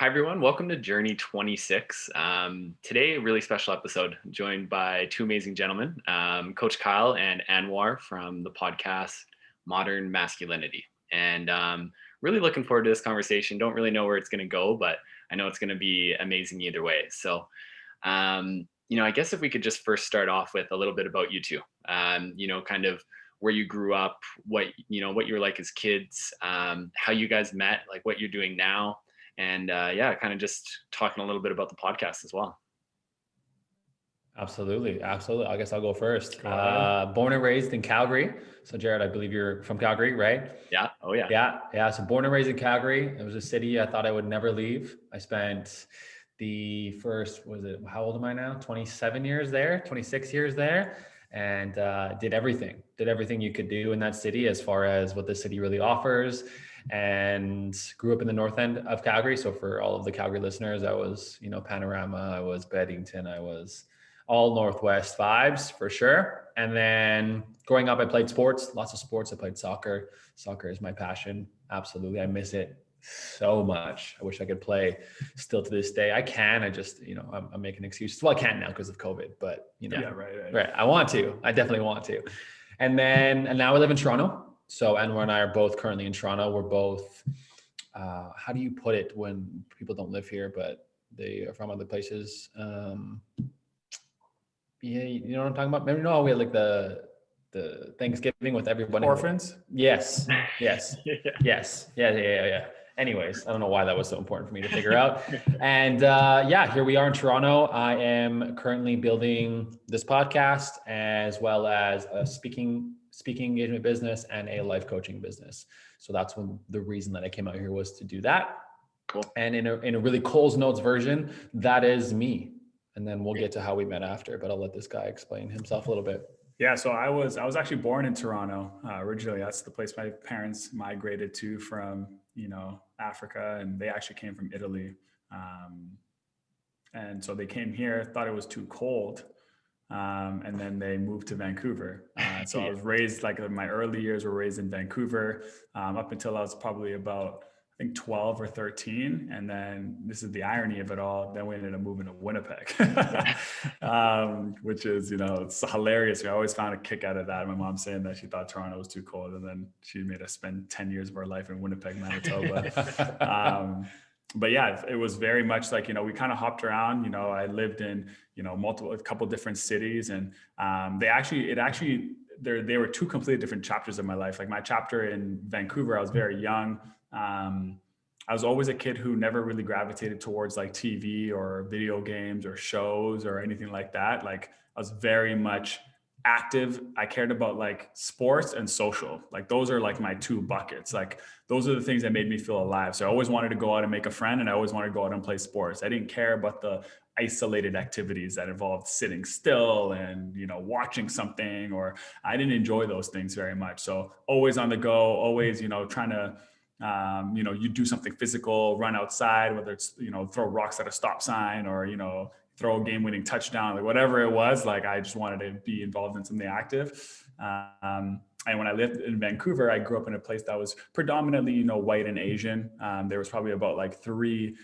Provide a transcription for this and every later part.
Hi, everyone. Welcome to Journey 26. Today, a really special episode, joined by two amazing gentlemen, Coach Kyle and Anwar from the podcast Modern Masculinity. And really looking forward to this conversation. Don't really know where it's going to go, but I know it's going to be amazing either way. So, I guess if we could just first start off with a little bit about you two, kind of where you grew up, what you were like as kids, how you guys met, like what you're doing now, and kind of just talking a little bit about the podcast as well. Absolutely. I guess I'll go first. Born and raised in Calgary. So Jared, I believe you're from Calgary, right? Yeah. Oh yeah. Yeah. So born and raised in Calgary. It was a city I thought I would never leave. I spent how old am I now? 27 years there, 26 years there. And did everything you could do in that city as far as what the city really offers, and grew up in the north end of Calgary. So for all of the Calgary listeners, I was, Panorama, I was Beddington, I was all Northwest vibes for sure. And then growing up, I played sports, lots of sports. I played soccer. Soccer is my passion. Absolutely. I miss it so much. I wish I could play still to this day. I can, I just, I'm making excuses. Well, I can't now because of COVID, but right. I want to, I definitely want to. And now I live in Toronto. So Anwar and I are both currently in Toronto. We're both, how do you put it when people don't live here, but they are from other places? Yeah, you know what I'm talking about? Maybe we had like the Thanksgiving with everybody. Orphans? Yes. Yes. Yeah. Anyways, I don't know why that was so important for me to figure out. And here we are in Toronto. I am currently building this podcast as well as a speaking engagement business and a life coaching business. So that's the reason that I came out here was to do that. Cool. And in a really Coles Notes version, that is me. And then we'll get to how we met after, but I'll let this guy explain himself a little bit. Yeah, so I was actually born in Toronto originally. That's the place my parents migrated to from, Africa, and they actually came from Italy. And so they came here, thought it was too cold, and then they moved to Vancouver. So I was raised, my early years were raised in Vancouver up until I was probably about, I think 12 or 13. And then this is the irony of it all. Then we ended up moving to Winnipeg, which is, it's hilarious. We always found a kick out of that. My mom saying that she thought Toronto was too cold. And then she made us spend 10 years of our life in Winnipeg, Manitoba. But yeah, it was very much like, we kind of hopped around. I lived in, a couple different cities, and they were two completely different chapters of my life. Like my chapter in Vancouver, I was very young. I was always a kid who never really gravitated towards like TV or video games or shows or anything like that. Like I was very much active. I cared about like sports and social. Like those are like my two buckets. Like those are the things that made me feel alive. So I always wanted to go out and make a friend, and I always wanted to go out and play sports. I didn't care about the isolated activities that involved sitting still and, watching something, or I didn't enjoy those things very much. So always on the go, always, trying to, you do something physical, run outside, whether it's, throw rocks at a stop sign or, throw a game-winning touchdown, like whatever it was, like I just wanted to be involved in something active. And when I lived in Vancouver, I grew up in a place that was predominantly, white and Asian. There was probably about three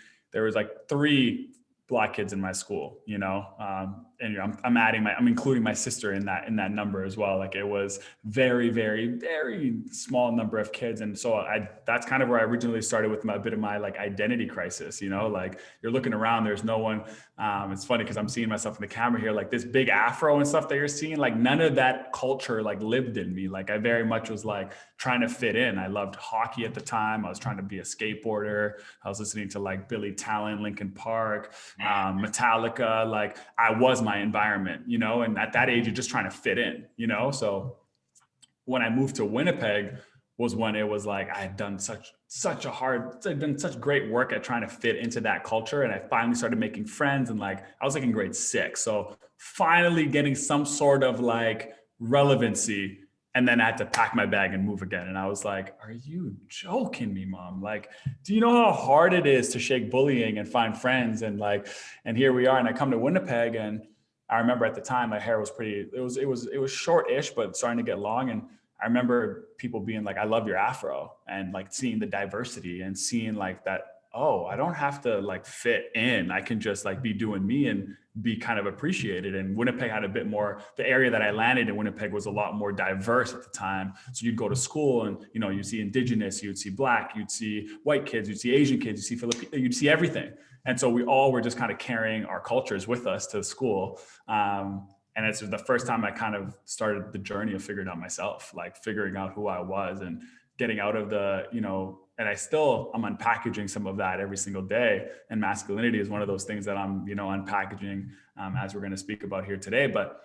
Black kids in my school, and I'm including my sister in that number as well. Like it was very, very, very small number of kids. And so that's kind of where I originally started with a bit of my like identity crisis, like you're looking around, there's no one. It's funny because I'm seeing myself in the camera here, like this big afro and stuff that you're seeing, like none of that culture like lived in me. Like I very much was like trying to fit in. I loved hockey at the time. I was trying to be a skateboarder. I was listening to like Billy Talent, Linkin Park, Metallica. Like I was my environment, and at that age, you're just trying to fit in, So when I moved to Winnipeg was when it was like, I had done such great work at trying to fit into that culture. And I finally started making friends, and like, I was like in grade 6. So finally getting some sort of like relevancy. And then I had to pack my bag and move again. And I was like, are you joking me, Mom? Like, do you know how hard it is to shake bullying and find friends? And here we are. And I come to Winnipeg, and I remember at the time my hair was it was short-ish, but starting to get long. And I remember people being like, I love your afro, and like seeing the diversity and seeing like that oh, I don't have to like fit in. I can just like be doing me and be kind of appreciated. And Winnipeg had a bit more, the area that I landed in Winnipeg was a lot more diverse at the time. So you'd go to school and, you know, you'd see Indigenous, you'd see Black, you'd see white kids, you'd see Asian kids, you'd see Filipino, you'd see everything. And so we all were just kind of carrying our cultures with us to school. And it's the first time I kind of started the journey of figuring out myself, like figuring out who I was and getting out of the, you know, and I'm unpackaging some of that every single day. And masculinity is one of those things that I'm, you know, unpackaging as we're going to speak about here today. But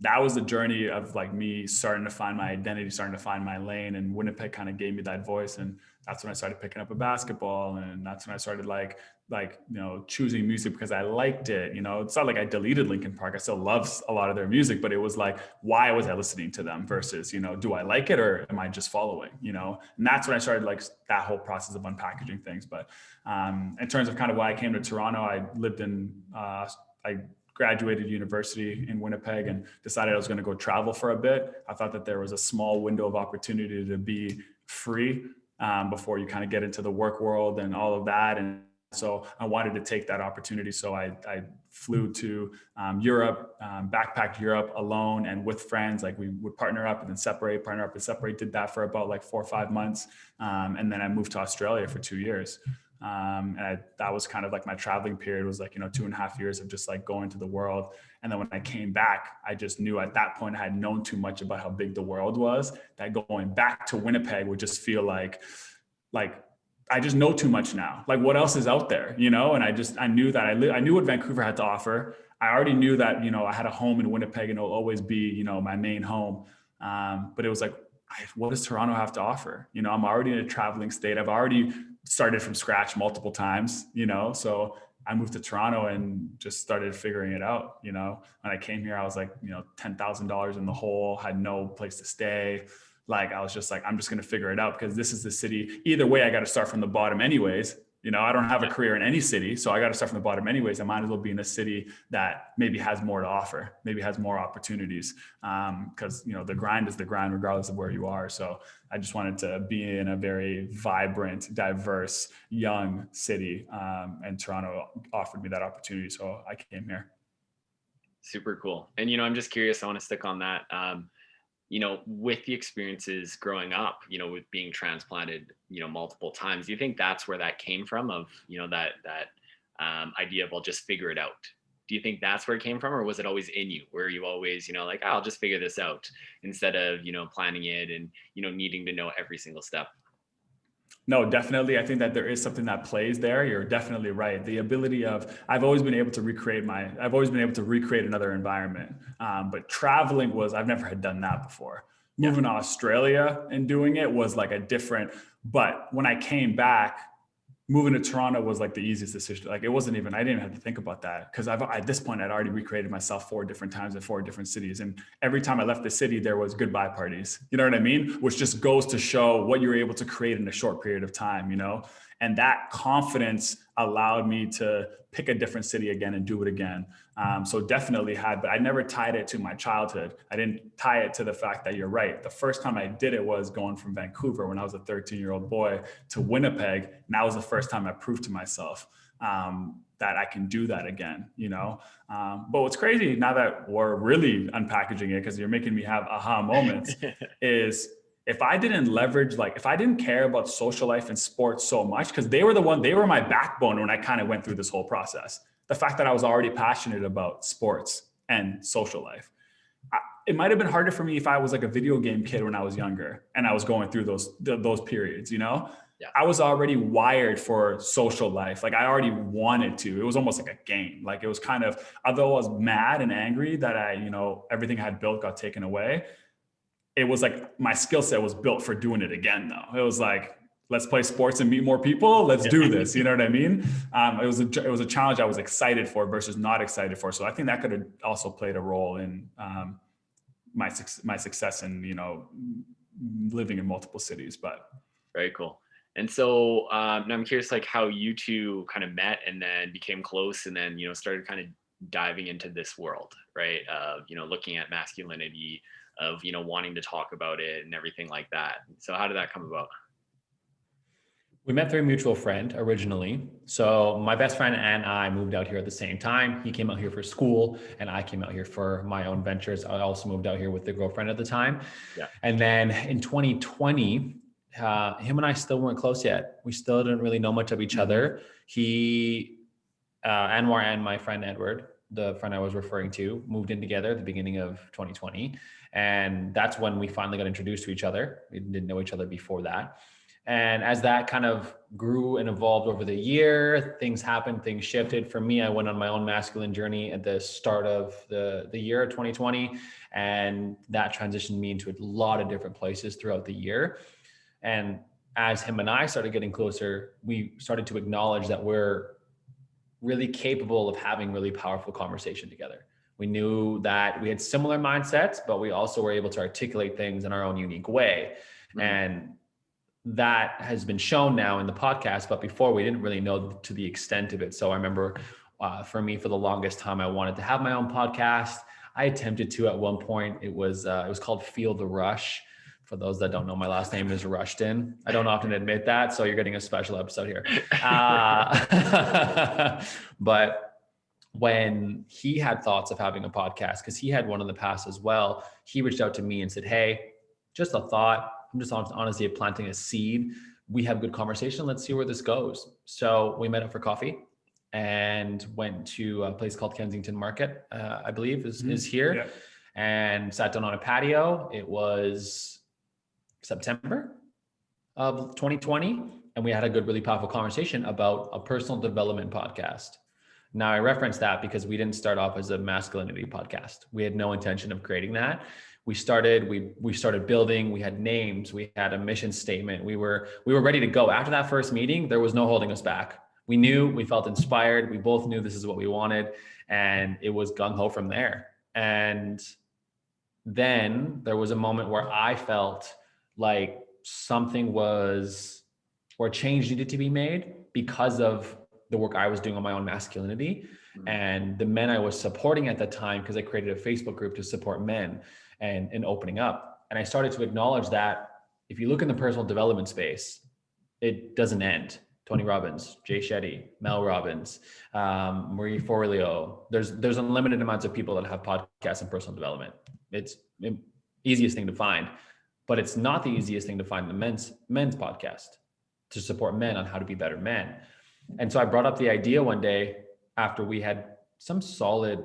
that was the journey of like me starting to find my identity, starting to find my lane. And Winnipeg kind of gave me that voice. And that's when I started picking up a basketball. And that's when I started like, you know, choosing music because I liked it. You know, it's not like I deleted Linkin Park. I still love a lot of their music, but it was like, why was I listening to them versus, you know, do I like it or am I just following, you know? And that's when I started like that whole process of unpackaging things. But in terms of kind of why I came to Toronto, I lived in, I graduated university in Winnipeg and decided I was going to go travel for a bit. I thought that there was a small window of opportunity to be free before you kind of get into the work world and all of that. And so I wanted to take that opportunity. So I flew to Europe, backpacked Europe alone and with friends. Like we would partner up and then separate, partner up and separate. Did that for about like 4 or 5 months. And then I moved to Australia for 2 years. That was kind of like my traveling period was like, you know, 2.5 years of just like going to the world. And then when I came back, I just knew at that point I had known too much about how big the world was, that going back to Winnipeg would just feel like I just know too much now. Like what else is out there, you know? And I knew that I knew what Vancouver had to offer. I already knew that, you know, I had a home in Winnipeg and it'll always be, you know, my main home. But it was like, what does Toronto have to offer? You know, I'm already in a traveling state. I've already started from scratch multiple times, you know? So I moved to Toronto and just started figuring it out. You know, when I came here, I was like, you know, $10,000 in the hole, had no place to stay. Like, I was just like, I'm just going to figure it out because this is the city. Either way, I got to start from the bottom anyways. You know, I don't have a career in any city, so I got to start from the bottom anyways. I might as well be in a city that maybe has more to offer, maybe has more opportunities. Because, you know, the grind is the grind regardless of where you are. So I just wanted to be in a very vibrant, diverse, young city. And Toronto offered me that opportunity. So I came here. Super cool. And, you know, I'm just curious, I want to stick on that. You know, with the experiences growing up, you know, with being transplanted, you know, multiple times, do you think that's where that came from of, you know, that idea of, I'll just figure it out? Do you think that's where it came from, or was it always in you? Where you always, you know, like, oh, I'll just figure this out instead of, you know, planning it and, you know, needing to know every single step? No, definitely. I think that there is something that plays there. You're definitely right. The ability of, I've always been able to recreate another environment. But traveling I've never had done that before. Moving to Australia and doing it was like but when I came back, moving to Toronto was like the easiest decision. Like I didn't even have to think about that because at this point I'd already recreated myself 4 different times in 4 different cities. And every time I left the city, there was goodbye parties, you know what I mean? Which just goes to show what you're able to create in a short period of time, you know? And that confidence allowed me to pick a different city again and do it again. So definitely but I never tied it to my childhood. I didn't tie it to the fact that you're right. The first time I did it was going from Vancouver when I was a 13-year-old boy to Winnipeg. And that was the first time I proved to myself that I can do that again, you know? But what's crazy now that we're really unpackaging it, because you're making me have aha moments, is if I didn't care about social life and sports so much, because they were my backbone when I kind of went through this whole process. The fact that I was already passionate about sports and social life. It might have been harder for me if I was like a video game kid when I was younger and I was going through those periods, you know? Yeah. I was already wired for social life. Like I already wanted to. It was almost like a game. Like it was kind of, although I was mad and angry that everything I had built got taken away, it was like my skill set was built for doing it again though. It was like, let's play sports and meet more people. Let's do this. You know what I mean? It was a challenge I was excited for versus not excited for. So I think that could have also played a role in my success in, you know, living in multiple cities. But very cool. And so now I'm curious, like how you two kind of met and then became close and then, you know, started kind of diving into this world, right? You know, looking at masculinity, of, you know, wanting to talk about it and everything like that. So how did that come about? We met through a mutual friend originally. So my best friend and I moved out here at the same time. He came out here for school and I came out here for my own ventures. I also moved out here with the girlfriend at the time. Yeah. And then in 2020, him and I still weren't close yet. We still didn't really know much of each other. Anwar and my friend Edward, the friend I was referring to, moved in together at the beginning of 2020. And that's when we finally got introduced to each other. We didn't know each other before that. And as that kind of grew and evolved over the year, things happened, things shifted. For me, I went on my own masculine journey at the start of the year 2020. And that transitioned me into a lot of different places throughout the year. And as him and I started getting closer, we started to acknowledge that we're really capable of having really powerful conversation together. We knew that we had similar mindsets, but we also were able to articulate things in our own unique way. Mm-hmm. And that has been shown now in the podcast, but before we didn't really know to the extent of it. So I remember for me, for the longest time, I wanted to have my own podcast. I attempted to at one point. It was called Feel the Rush. For those that don't know, my last name is Rushton. I don't often admit that, so you're getting a special episode here. But when he had thoughts of having a podcast, because he had one in the past as well, he reached out to me and said, "Hey, just a thought. I'm just honestly planting a seed. We have good conversation. Let's see where this goes." So we met up for coffee and went to a place called Kensington Market, I believe is here, yeah. And sat down on a patio. It was September of 2020. And we had a good, really powerful conversation about a personal development podcast. Now I reference that because we didn't start off as a masculinity podcast. We had no intention of creating that. We started building, we had names, we had a mission statement. We were ready to go. After that first meeting, there was no holding us back. We knew, we felt inspired. We both knew this is what we wanted. And it was gung-ho from there. And then there was a moment where I felt like where change needed to be made because of the work I was doing on my own masculinity. Mm-hmm. And the men I was supporting at the time, because I created a Facebook group to support men and opening up. And I started to acknowledge that if you look in the personal development space, it doesn't end. Tony Robbins, Jay Shetty, Mel Robbins, Marie Forleo. There's unlimited amounts of people that have podcasts in personal development. It's the easiest thing to find, but it's not the easiest thing to find the men's podcast to support men on how to be better men. And so I brought up the idea one day after we had some solid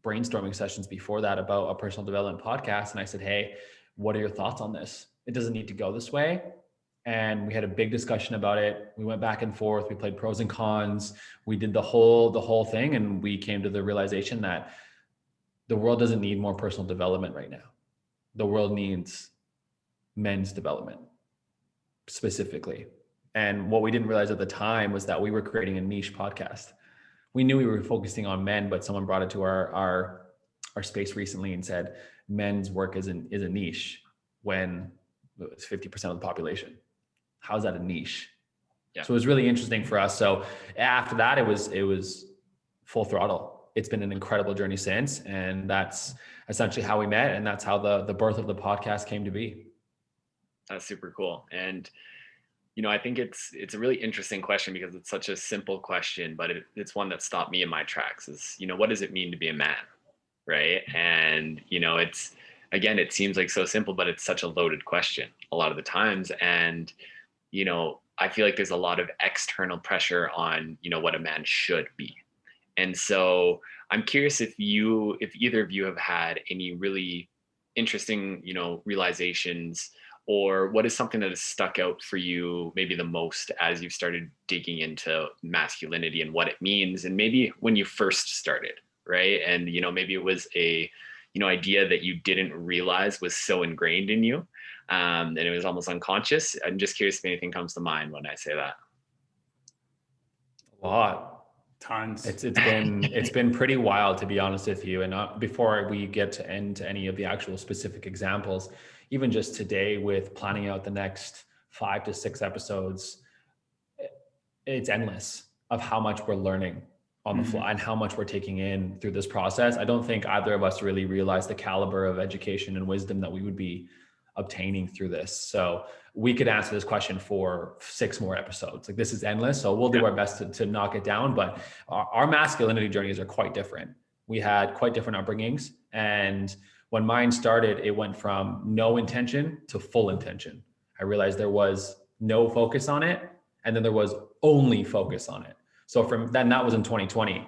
brainstorming sessions before that about a personal development podcast. And I said, "Hey, what are your thoughts on this? It doesn't need to go this way." And we had a big discussion about it. We went back and forth. We played pros and cons. We did the whole thing. And we came to the realization that the world doesn't need more personal development right now. The world needs men's development specifically. And what we didn't realize at the time was that we were creating a niche podcast. We knew we were focusing on men, but someone brought it to our space recently and said, men's work is a niche when it's 50% of the population. How's that a niche? Yeah. So it was really interesting for us. So after that, it was full throttle. It's been an incredible journey since, and that's essentially how we met. And that's how the birth of the podcast came to be. That's super cool. And I think it's a really interesting question because it's such a simple question, but it's one that stopped me in my tracks is, what does it mean to be a man? Right. And, it seems like so simple, but it's such a loaded question a lot of the times. And, I feel like there's a lot of external pressure on, what a man should be. And so I'm curious if either of you have had any really interesting, realizations, or what is something that has stuck out for you maybe the most as you've started digging into masculinity and what it means, and maybe when you first started, right? And, maybe it was a, idea that you didn't realize was so ingrained in you, and it was almost unconscious. I'm just curious if anything comes to mind when I say that. A lot. Tons. It's been pretty wild, to be honest with you. And before we get to into any of the actual specific examples, even just today with planning out the next 5 to 6 episodes, it's endless of how much we're learning on the fly and how much we're taking in through this process. I don't think either of us really realized the caliber of education and wisdom that we would be obtaining through this. So we could answer this question for 6 more episodes. Like, this is endless. So we'll do our best to knock it down. But our masculinity journeys are quite different. We had quite different upbringings. And when mine started, it went from no intention to full intention. I realized there was no focus on it, and then there was only focus on it. So from then, that was in 2020.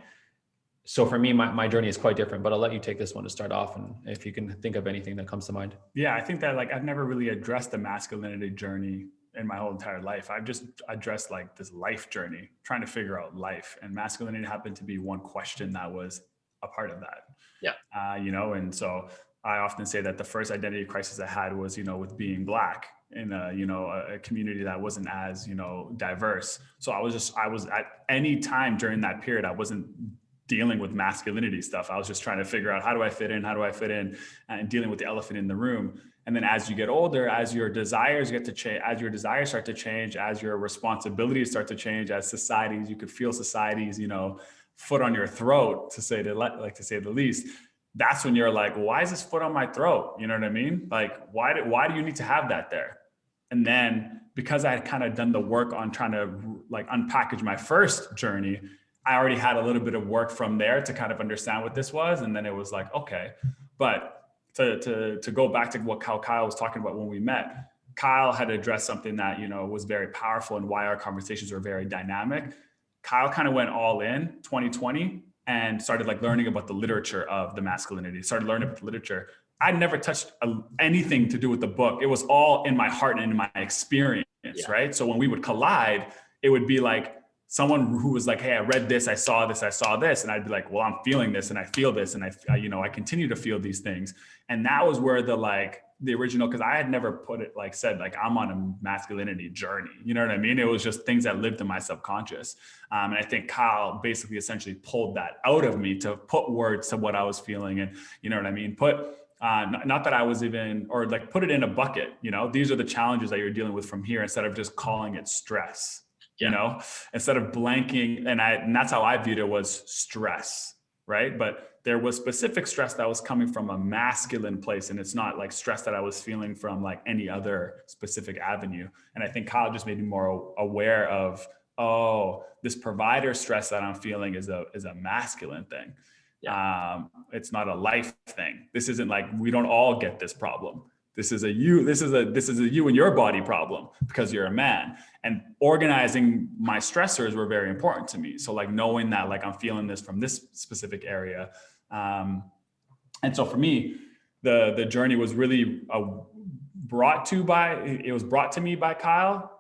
So for me, my journey is quite different, but I'll let you take this one to start off, and if you can think of anything that comes to mind. Yeah, I think that like I've never really addressed the masculinity journey in my whole entire life. I've just addressed like this life journey, trying to figure out life, and masculinity happened to be one question that was a part of that. Yeah. And so I often say that the first identity crisis I had was, with being Black in a community that wasn't as, diverse. So I was at any time during that period, I wasn't dealing with masculinity stuff. I was just trying to figure out, how do I fit in, and dealing with the elephant in the room. And then as you get older, as your desires get to change, as your desires start to change, as your responsibilities start to change, as societies, you could feel societies, foot on your throat, to say the least. That's when you're like, why is this foot on my throat? You know what I mean? Like, why do you need to have that there? And then because I had kind of done the work on trying to like unpackage my first journey, I already had a little bit of work from there to kind of understand what this was. And then it was like, okay, but to go back to what Kyle was talking about when we met, Kyle had addressed something that, was very powerful and why our conversations were very dynamic. Kyle kind of went all in 2020 and started like learning about the literature of the masculinity, started learning about the literature. I'd never touched anything to do with the book. It was all in my heart and in my experience, right? So when we would collide, it would be like someone who was like, hey, I read this, I saw this. And I'd be like, well, I'm feeling this and I feel this. And I continue to feel these things. And that was where the original, because I had never said I'm on a masculinity journey. You know what I mean? It was just things that lived in my subconscious. And I think Kyle basically essentially pulled that out of me to put words to what I was feeling. And you know what I mean? Not that I was even, or like put it in a bucket, these are the challenges that you're dealing with from here, instead of just calling it stress, instead of blanking. And that's how I viewed it, was stress, right? But there was specific stress that was coming from a masculine place. And it's not like stress that I was feeling from like any other specific avenue. And I think Kyle just made me more aware of, oh, this provider stress that I'm feeling is a masculine thing. Yeah. It's not a life thing. This isn't like, we don't all get this problem. This is a you and your body problem because you're a man. And organizing my stressors were very important to me. So like knowing that like I'm feeling this from this specific area. And so for me, the journey was really brought to me by Kyle,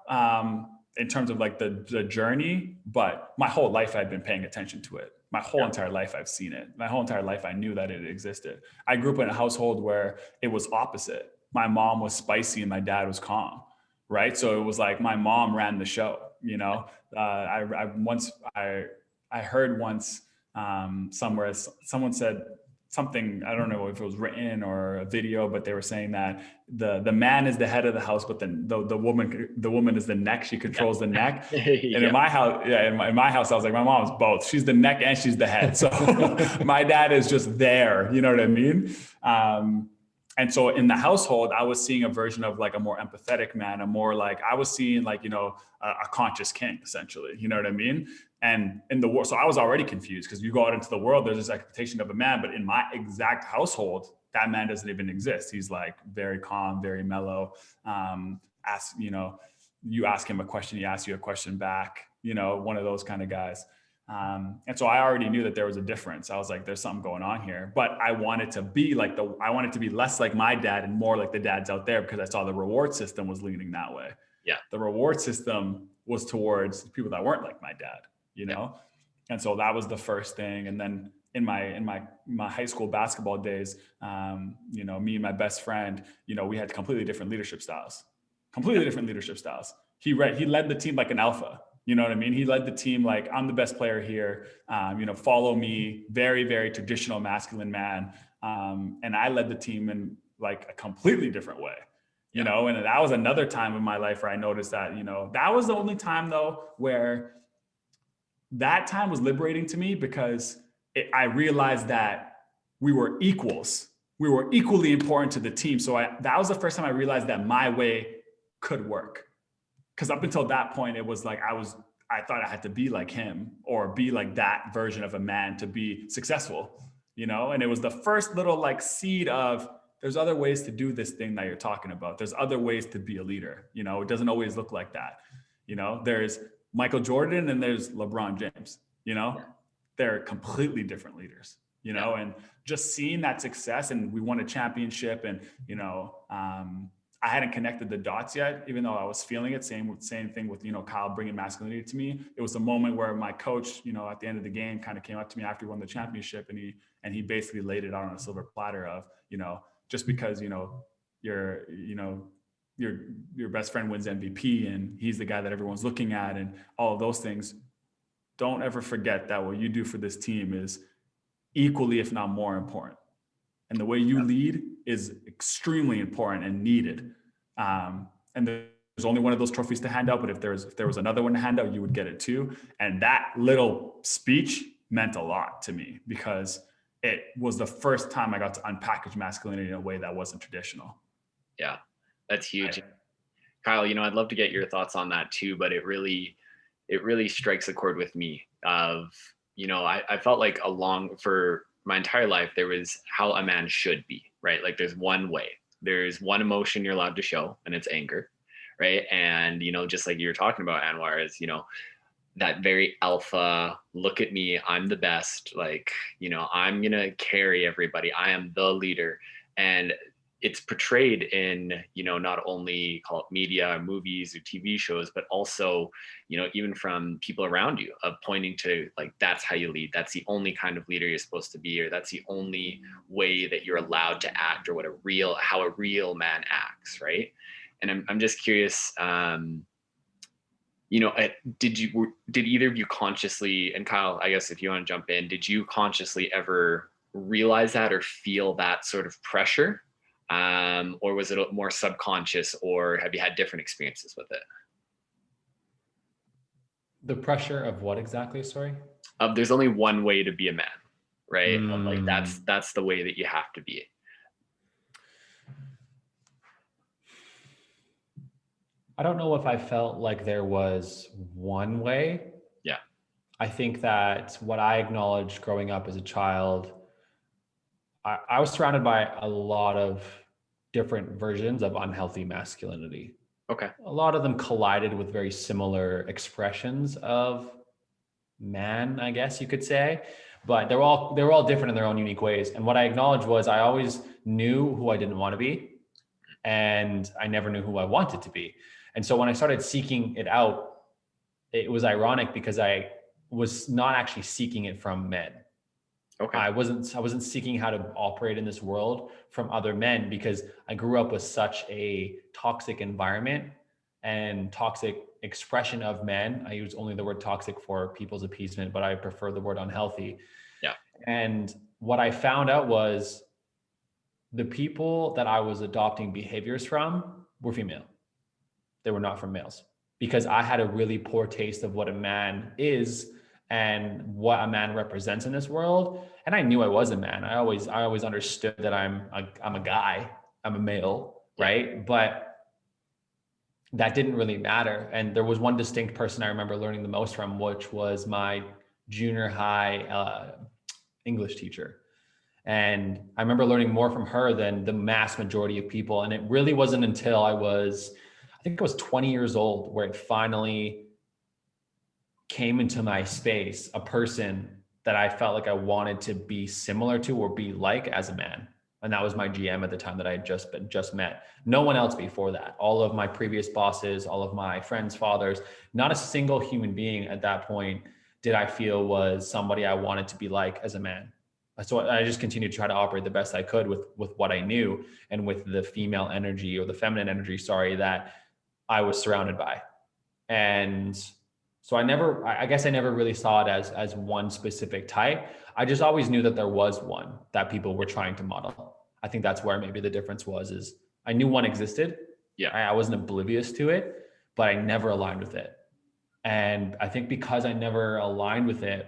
in terms of like the journey, but my whole life I'd been paying attention to it. My whole entire life I've seen it. My whole entire life I knew that it existed. I grew up in a household where it was opposite. My mom was spicy and my dad was calm, right? So it was like my mom ran the show, I heard once somewhere someone said something, I don't know if it was written or a video, but they were saying that the man is the head of the house, but then the woman is the neck. She controls the neck. And in my house, in my house, I was like, my mom's both. She's the neck and she's the head. So my dad is just there. You know what I mean? And so in the household, I was seeing a version of like a more empathetic man, I was seeing like, a conscious king, essentially. You know what I mean? And in the world, so I was already confused, because you go out into the world, there's this expectation of a man, but in my exact household, that man doesn't even exist. He's like very calm, very mellow. You ask him a question, he asks you a question back, one of those kind of guys. And so I already knew that there was a difference. I was like, there's something going on here, but I wanted to be less like my dad and more like the dads out there, because I saw the reward system was leaning that way. Yeah. The reward system was towards people that weren't like my dad, And so that was the first thing. And then in my high school basketball days, me and my best friend, we had completely different leadership styles. He led the team like an alpha. You know what I mean? He led the team like, I'm the best player here. Follow me. Very, very traditional masculine man. And I led the team in like a completely different way. And that was another time in my life where I noticed that, that was the only time though, where that time was liberating to me, because I realized that we were equals. we were equally important to the team. So that was the first time I realized that my way could work. Because up until that point, it was like I thought I had to be like him or be like that version of a man to be successful, you know? And it was the first little like seed of there's other ways to do this thing that you're talking about. There's other ways to be a leader. You know, it doesn't always look like that. You know, there's Michael Jordan and there's LeBron James, you know, they're completely different leaders, you know, and just seeing that success, and we won a championship, and, you know, I hadn't connected the dots yet, even though I was feeling it. Same thing with, you know, Kyle bringing masculinity to me. It was a moment where my coach, you know, at the end of the game kind of came up to me after we won the championship, and he basically laid it out on a silver platter of, you know, just because, you know, your best friend wins MVP and he's the guy that everyone's looking at and all of those things, don't ever forget that what you do for this team is equally, if not more important. And the way you lead is extremely important and needed. And there's only one of those trophies to hand out, but if there was another one to hand out, you would get it too. And that little speech meant a lot to me because it was the first time I got to unpackage masculinity in a way that wasn't traditional. Yeah, that's huge. Kyle, you know, I'd love to get your thoughts on that too, but it really strikes a chord with me of, you know, I felt like for my entire life, there was how a man should be, right? Like there's one way, there's one emotion you're allowed to show, and it's anger, right? And, you know, just like you were talking about, Anwar, is, you know, that very alpha, look at me, I'm the best, like, you know, I'm going to carry everybody. I am the leader. And it's portrayed in, you know, not only call it media, or movies or TV shows, but also, you know, even from people around you of pointing to like, that's how you lead. That's the only kind of leader you're supposed to be, or that's the only way that you're allowed to act, or how a real man acts. Right. And I'm just curious, you know, did either of you consciously, and Kyle, I guess if you want to jump in, did you consciously ever realize that or feel that sort of pressure? Or was it more subconscious, or have you had different experiences with it? The pressure of what exactly? Sorry. There's only one way to be a man, right? Like that's the way that you have to be. I don't know if I felt like there was one way. Yeah. I think that what I acknowledged growing up as a child, I was surrounded by a lot of different versions of unhealthy masculinity. Okay. A lot of them collided with very similar expressions of man, I guess you could say, but they were all different in their own unique ways. And what I acknowledged was I always knew who I didn't want to be, and I never knew who I wanted to be. And so when I started seeking it out, it was ironic because I was not actually seeking it from men. Okay. I wasn't seeking how to operate in this world from other men, because I grew up with such a toxic environment and toxic expression of men. I use only the word toxic for people's appeasement, but I prefer the word unhealthy. Yeah. And what I found out was the people that I was adopting behaviors from were female. They were not from males, because I had a really poor taste of what a man is and what a man represents in this world. And I knew I was a man. I always understood that I'm a guy, I'm a male, right? But that didn't really matter. And there was one distinct person I remember learning the most from, which was my junior high English teacher. And I remember learning more from her than the mass majority of people. And it really wasn't until I think I was 20 years old, where it finally came into my space, a person that I felt like I wanted to be similar to or be like as a man. And that was my GM at the time that I had just met. No one else before that. All of my previous bosses, all of my friends' fathers, not a single human being at that point did I feel was somebody I wanted to be like as a man. So I just continued to try to operate the best I could with what I knew and with the female energy, or the feminine energy, that I was surrounded by. And so I guess I never really saw it as one specific type. I just always knew that there was one that people were trying to model. I think that's where maybe the difference is I knew one existed. Yeah. I wasn't oblivious to it, but I never aligned with it. And I think because I never aligned with it,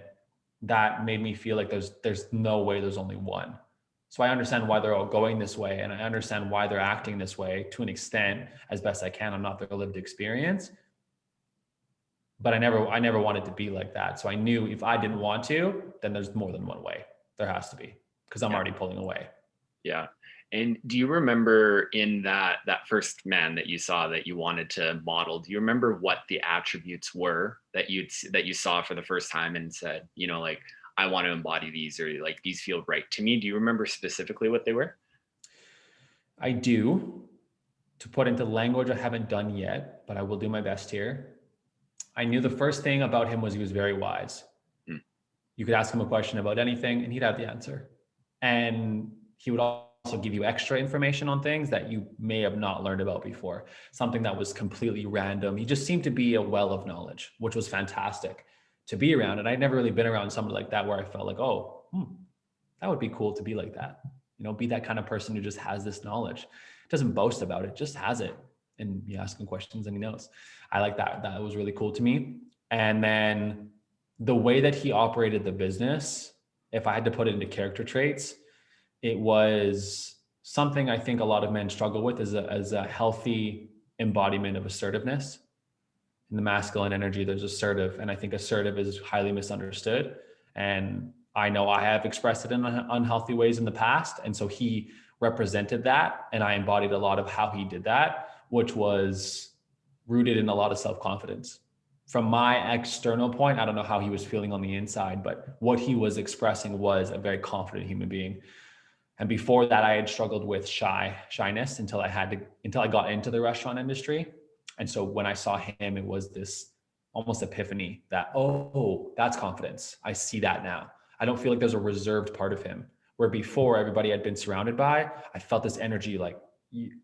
that made me feel like there's no way, there's only one. So I understand why they're all going this way, and I understand why they're acting this way to an extent as best I can. I'm not their lived experience, but I never wanted to be like that. So I knew if I didn't want to, then there's more than one way. There has to be, because I'm already pulling away. Yeah. And do you remember in that first man that you saw that you wanted to model, do you remember what the attributes were that you saw for the first time and said, you know, like, I want to embody these, or like these feel right to me? Do you remember specifically what they were? I do. To put into language I haven't done yet, but I will do my best here. I knew the first thing about him was he was very wise. Hmm. You could ask him a question about anything and he'd have the answer. And he would also give you extra information on things that you may have not learned about before, something that was completely random. He just seemed to be a well of knowledge, which was fantastic to be around. And I'd never really been around somebody like that where I felt like, oh, that would be cool to be like that. You know, be that kind of person who just has this knowledge. Doesn't boast about it, just has it. And you ask him questions and he knows. I like that. That was really cool to me. And then the way that he operated the business, if I had to put it into character traits, it was something I think a lot of men struggle with as a healthy embodiment of assertiveness. In the masculine energy, there's assertive, and I think assertive is highly misunderstood. And I know I have expressed it in unhealthy ways in the past. And so he represented that, and I embodied a lot of how he did that, which was rooted in a lot of self-confidence. From my external point, I don't know how he was feeling on the inside, but what he was expressing was a very confident human being. And before that, I had struggled with shyness until I got into the restaurant industry. And so when I saw him, it was this almost epiphany that, oh, that's confidence. I see that now. I don't feel like there's a reserved part of him, where before everybody had been surrounded by, I felt this energy like,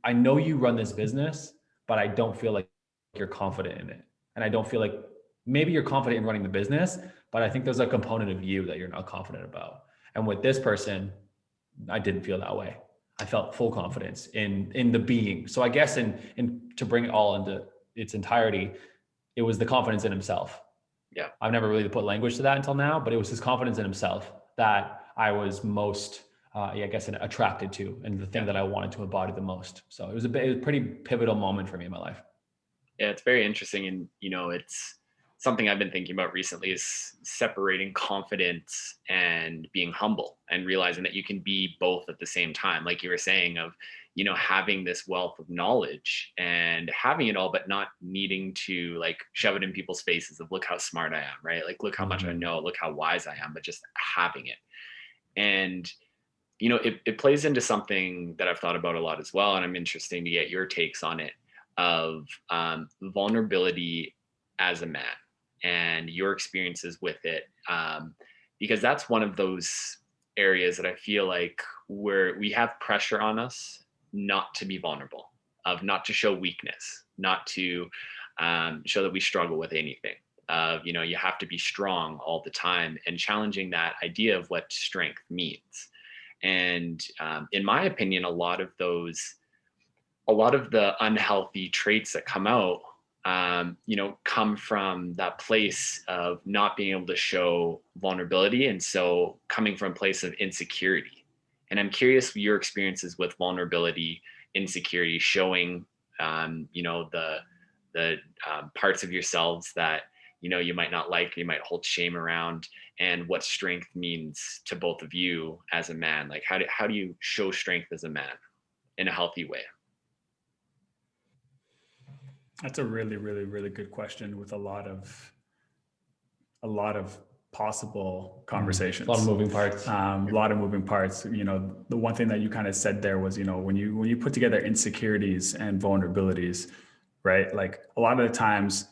I know you run this business, but I don't feel like you're confident in it. And I don't feel like, maybe you're confident in running the business, but I think there's a component of you that you're not confident about. And with this person, I didn't feel that way. I felt full confidence in the being. So I guess in to bring it all into its entirety, it was the confidence in himself. Yeah. I've never really put language to that until now, but it was his confidence in himself that I was most, attracted to, and the thing that I wanted to embody the most. So it was a pretty pivotal moment for me in my life. Yeah, it's very interesting. And, you know, it's something I've been thinking about recently, is separating confidence and being humble, and realizing that you can be both at the same time. Like you were saying, of, you know, having this wealth of knowledge and having it all, but not needing to like shove it in people's faces of, look how smart I am, right? Like, look how much I know, look how wise I am, but just having it. And, you know, it plays into something that I've thought about a lot as well. And I'm interested to get your takes on it, of vulnerability as a man and your experiences with it. Because that's one of those areas that I feel like where we have pressure on us not to be vulnerable, of not to show weakness, not to show that we struggle with anything. You know, you have to be strong all the time, and challenging that idea of what strength means. And in my opinion, a lot of the unhealthy traits that come out, you know, come from that place of not being able to show vulnerability. And so coming from a place of insecurity. And I'm curious your experiences with vulnerability, insecurity, showing, you know, the parts of yourselves that, you know, you might not like, you might hold shame around, and what strength means to both of you as a man. Like, how do you show strength as a man in a healthy way? That's a really, really, really good question with a lot of possible conversations. A lot of moving parts. A lot of moving parts. You know, the one thing that you kind of said there was, you know, when you put together insecurities and vulnerabilities, right? Like a lot of the times,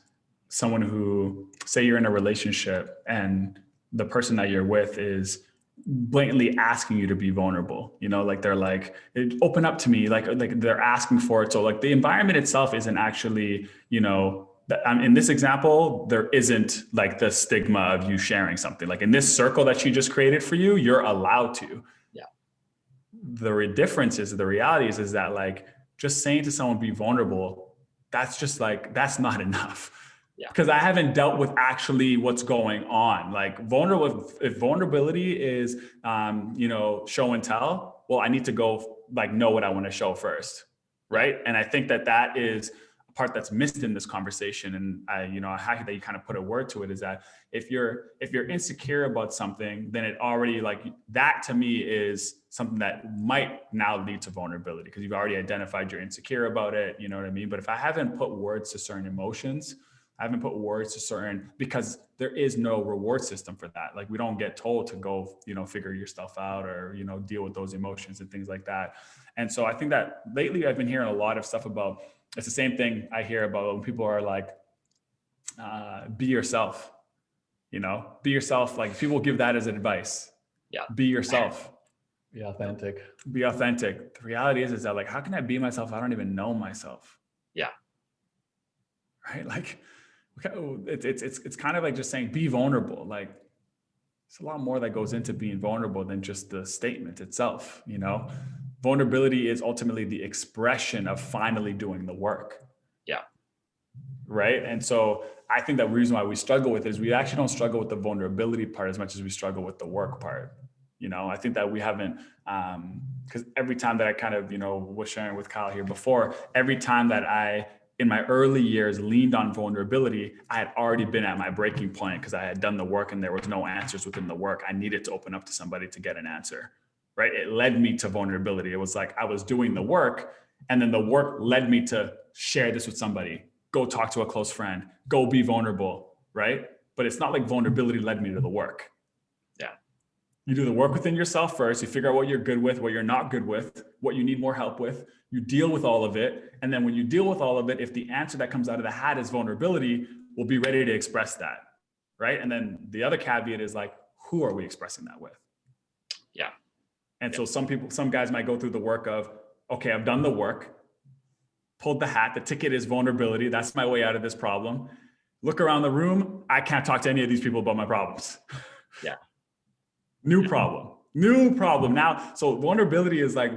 someone who, say you're in a relationship and the person that you're with is blatantly asking you to be vulnerable, you know, like they're like, open up to me, like they're asking for it. So like the environment itself isn't actually, you know, in this example, there isn't like the stigma of you sharing something. Like in this circle that she just created for you, you're allowed to. Yeah. The difference is, the reality is that like just saying to someone be vulnerable, that's just like, that's not enough. Yeah. Because I haven't dealt with actually what's going on. Like if vulnerability is, you know, show and tell, well, I need to go like know what I want to show first. Right. And I think that is a part that's missed in this conversation. And I happy that you kind of put a word to it, is that if you're insecure about something, then it already, like, that to me is something that might now lead to vulnerability, because you've already identified you're insecure about it. You know what I mean? But if I haven't put words to certain emotions, I haven't put words to certain, because there is no reward system for that. Like, we don't get told to go, figure your stuff out, or, deal with those emotions and things like that. And so I think that lately I've been hearing a lot of stuff about, it's the same thing I hear about when people are like, be yourself, be yourself. Like, people give that as advice. Yeah. Be yourself. Be authentic. Be authentic. The reality is that, like, how can I be myself? I don't even know myself. Yeah. Right. Like, it's kind of like just saying, be vulnerable. Like, it's a lot more that goes into being vulnerable than just the statement itself. Vulnerability is ultimately the expression of finally doing the work. Yeah. Right. And so I think that the reason why we struggle with it is we actually don't struggle with the vulnerability part as much as we struggle with the work part. I think that we haven't, because every time that I kind of, was sharing with Kyle here before, every time that I, in my early years, leaned on vulnerability, I had already been at my breaking point, because I had done the work and there was no answers within the work. I needed to open up to somebody to get an answer, right? It led me to vulnerability. It was like I was doing the work, and then the work led me to share this with somebody, go talk to a close friend, go be vulnerable, right? But it's not like vulnerability led me to the work. Yeah. You do the work within yourself first. You figure out what you're good with, what you're not good with, what you need more help with. You deal with all of it. And then when you deal with all of it, if the answer that comes out of the hat is vulnerability, we'll be ready to express that, right? And then the other caveat is, like, who are we expressing that with? Yeah. And so some guys might go through the work of, okay, I've done the work, pulled the hat, the ticket is vulnerability. That's my way out of this problem. Look around the room. I can't talk to any of these people about my problems. Yeah. New problem now. So vulnerability is like,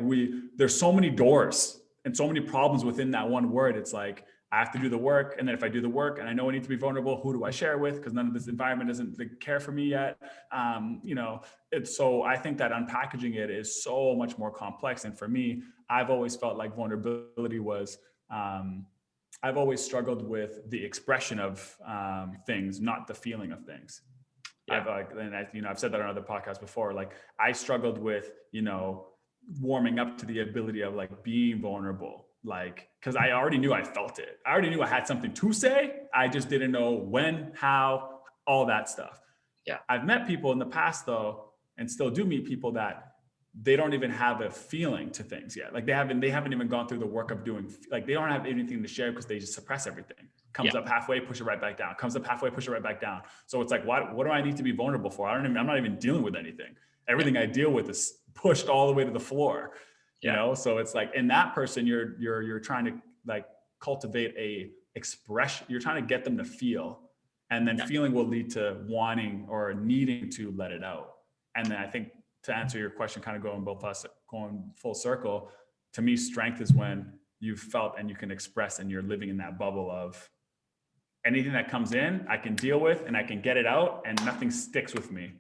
there's so many doors and so many problems within that one word. It's like, I have to do the work. And then if I do the work and I know I need to be vulnerable, who do I share with? Because none of this environment doesn't care for me yet. So I think that unpackaging it is so much more complex. And for me, I've always felt like vulnerability was, I've always struggled with the expression of things, not the feeling of things. Yeah. I've said that on other podcasts before. Like, I struggled with, warming up to the ability of, like, being vulnerable, like, because I already knew I felt it. I already knew I had something to say. I just didn't know when, how, all that stuff. Yeah. I've met people in the past, though, and still do meet people that they don't even have a feeling to things yet. Like, they haven't even gone through the work of doing, like, they don't have anything to share because they just suppress everything. Comes up halfway, push it right back down. Comes up halfway, push it right back down. So it's like, what do I need to be vulnerable for? I'm not even dealing with anything. Everything I deal with is pushed all the way to the floor, you know? So it's like, in that person, you're trying to, like, cultivate a expression. You're trying to get them to feel, and then feeling will lead to wanting or needing to let it out. And then I think, to answer your question, kind of going full circle, to me, strength is when you've felt and you can express, and you're living in that bubble of anything that comes in, I can deal with and I can get it out, and nothing sticks with me.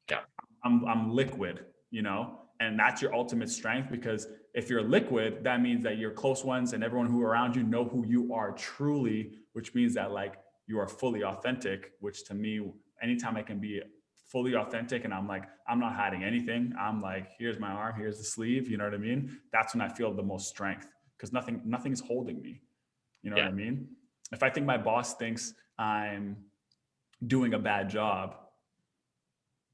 Yeah. I'm liquid, and that's your ultimate strength, because if you're liquid, that means that your close ones and everyone who around you know who you are truly, which means that, like, you are fully authentic, which to me, anytime I can be fully authentic and I'm like, I'm not hiding anything, I'm like, here's my arm, here's the sleeve, you know what I mean? That's when I feel the most strength, because nothing's holding me. You know what I mean? If I think my boss thinks I'm doing a bad job,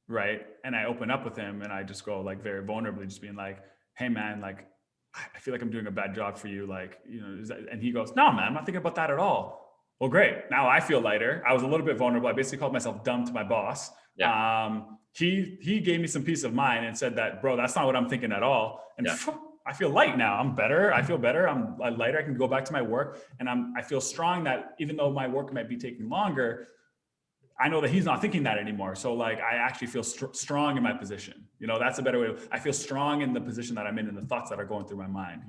right? And I open up with him and I just go, like, very vulnerably, just being like, hey man, like, I feel like I'm doing a bad job for you. Like, and he goes, no, man, I'm not thinking about that at all. Well, great. Now I feel lighter. I was a little bit vulnerable. I basically called myself dumb to my boss. Yeah. He gave me some peace of mind and said that, bro, that's not what I'm thinking at all. And I feel light now. I'm better. I feel better. I'm lighter. I can go back to my work, and I feel strong that even though my work might be taking longer, I know that he's not thinking that anymore. So, like, I actually feel strong in my position. That's a better way. I feel strong in the position that I'm in and the thoughts that are going through my mind,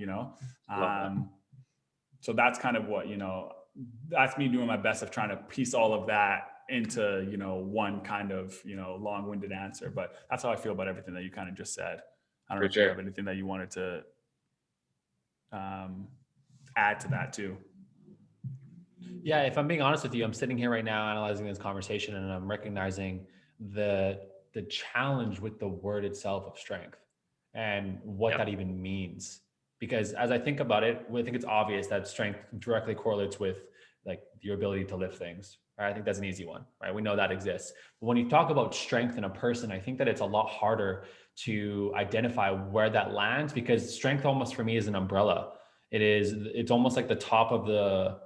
So that's kind of what, that's me doing my best of trying to piece all of that into, one kind of, long-winded answer. But that's how I feel about everything that you kind of just said. I don't For know if sure. you have anything that you wanted to add to that too. Yeah, if I'm being honest with you, I'm sitting here right now analyzing this conversation, and I'm recognizing the challenge with the word itself of strength and what that even means. Because as I think about it, I think it's obvious that strength directly correlates with like your ability to lift things. Right? I think that's an easy one, right? We know that exists. But when you talk about strength in a person, I think that it's a lot harder to identify where that lands, because strength almost for me is an umbrella. It's almost like the top of the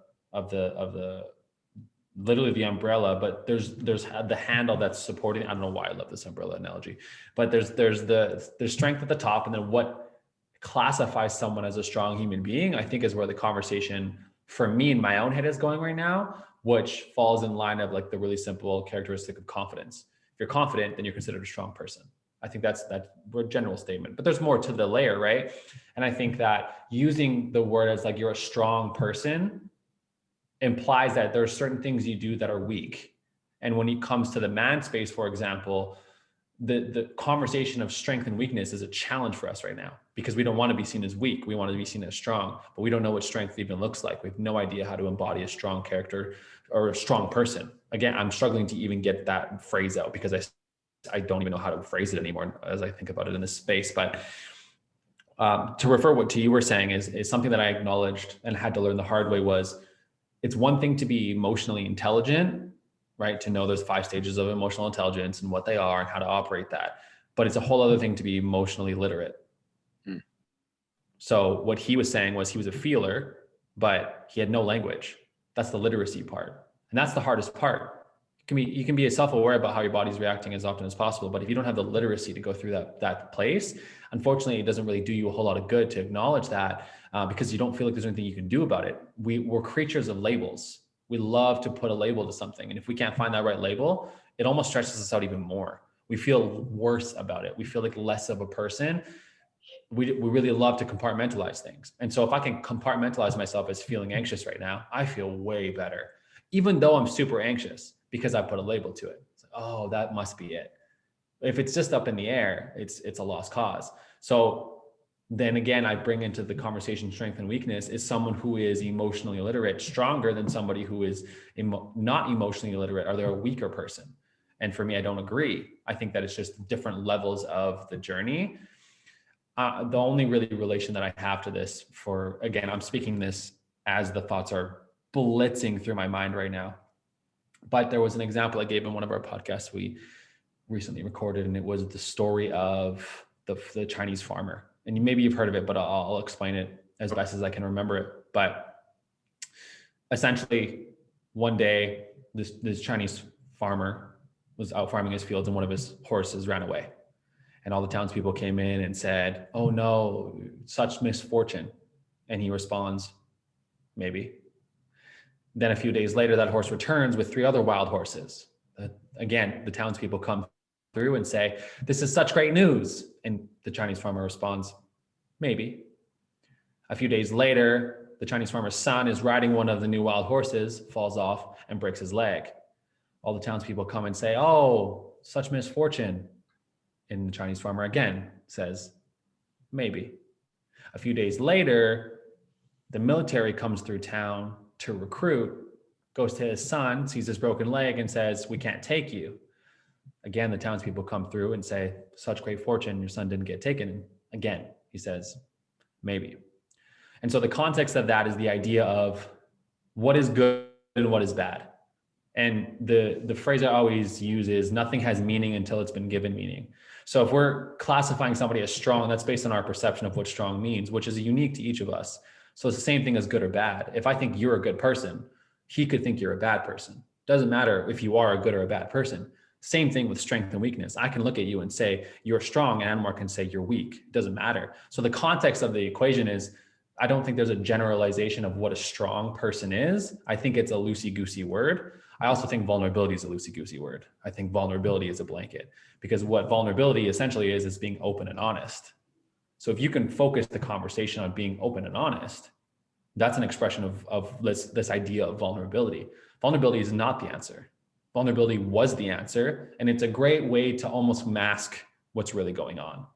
literally the umbrella, but there's the handle that's supporting. I don't know why I love this umbrella analogy, but there's strength at the top, and then what classifies someone as a strong human being, I think, is where the conversation for me in my own head is going right now, which falls in line of like the really simple characteristic of confidence. If you're confident, then you're considered a strong person. I think that's a general statement, but there's more to the layer, right? And I think that using the word as like you're a strong person implies that there are certain things you do that are weak. And when it comes to the man space, for example, the conversation of strength and weakness is a challenge for us right now, because we don't want to be seen as weak. We want to be seen as strong, but we don't know what strength even looks like. We have no idea how to embody a strong character or a strong person. Again, I'm struggling to even get that phrase out, because I don't even know how to phrase it anymore as I think about it in this space. But to refer what to you were saying is something that I acknowledged and had to learn the hard way. Was it's one thing to be emotionally intelligent, right? To know there's 5 stages of emotional intelligence and what they are and how to operate that. But it's a whole other thing to be emotionally literate. So what he was saying was he was a feeler, but he had no language. That's the literacy part. And that's the hardest part. You can be self-aware about how your body's reacting as often as possible, but if you don't have the literacy to go through that place, unfortunately, it doesn't really do you a whole lot of good to acknowledge that, because you don't feel like there's anything you can do about it. We're creatures of labels. We love to put a label to something. And if we can't find that right label, it almost stresses us out even more. We feel worse about it. We feel like less of a person. We really love to compartmentalize things. And so if I can compartmentalize myself as feeling anxious right now, I feel way better, even though I'm super anxious, because I put a label to it. It's like, oh, that must be it. If it's just up in the air, it's a lost cause. So then again, I bring into the conversation strength and weakness. Is someone who is emotionally illiterate stronger than somebody who is not emotionally illiterate? Are they a weaker person? And for me, I don't agree. I think that it's just different levels of the journey. The only really relation that I have to this, again, I'm speaking this as the thoughts are blitzing through my mind right now. But there was an example I gave in one of our podcasts we recently recorded, and it was the story of the Chinese farmer. And maybe you've heard of it, but I'll explain it as best as I can remember it. But essentially, one day, this Chinese farmer was out farming his fields, and one of his horses ran away. And all the townspeople came in and said, "Oh no, such misfortune." And he responds, "Maybe." Then a few days later, that horse returns with 3 other wild horses. Again, the townspeople come through and say, "This is such great news." And the Chinese farmer responds, "Maybe." A few days later, the Chinese farmer's son is riding one of the new wild horses, falls off and breaks his leg. All the townspeople come and say, "Oh, such misfortune." And the Chinese farmer again says, "Maybe." A few days later, the military comes through town to recruit, goes to his son, sees his broken leg and says, "We can't take you." Again, the townspeople come through and say, "Such great fortune, your son didn't get taken." Again, he says, "Maybe." And so the context of that is the idea of what is good and what is bad. And the phrase I always use is nothing has meaning until it's been given meaning. So if we're classifying somebody as strong, that's based on our perception of what strong means, which is unique to each of us. So it's the same thing as good or bad. If I think you're a good person, he could think you're a bad person. Doesn't matter if you are a good or a bad person. Same thing with strength and weakness. I can look at you and say, "You're strong," and Anwar can say, "You're weak." It doesn't matter. So the context of the equation is, I don't think there's a generalization of what a strong person is. I think it's a loosey-goosey word. I also think vulnerability is a loosey-goosey word. I think vulnerability is a blanket, because what vulnerability essentially is being open and honest. So if you can focus the conversation on being open and honest, that's an expression of this idea of vulnerability. Vulnerability is not the answer. Vulnerability was the answer. And it's a great way to almost mask what's really going on.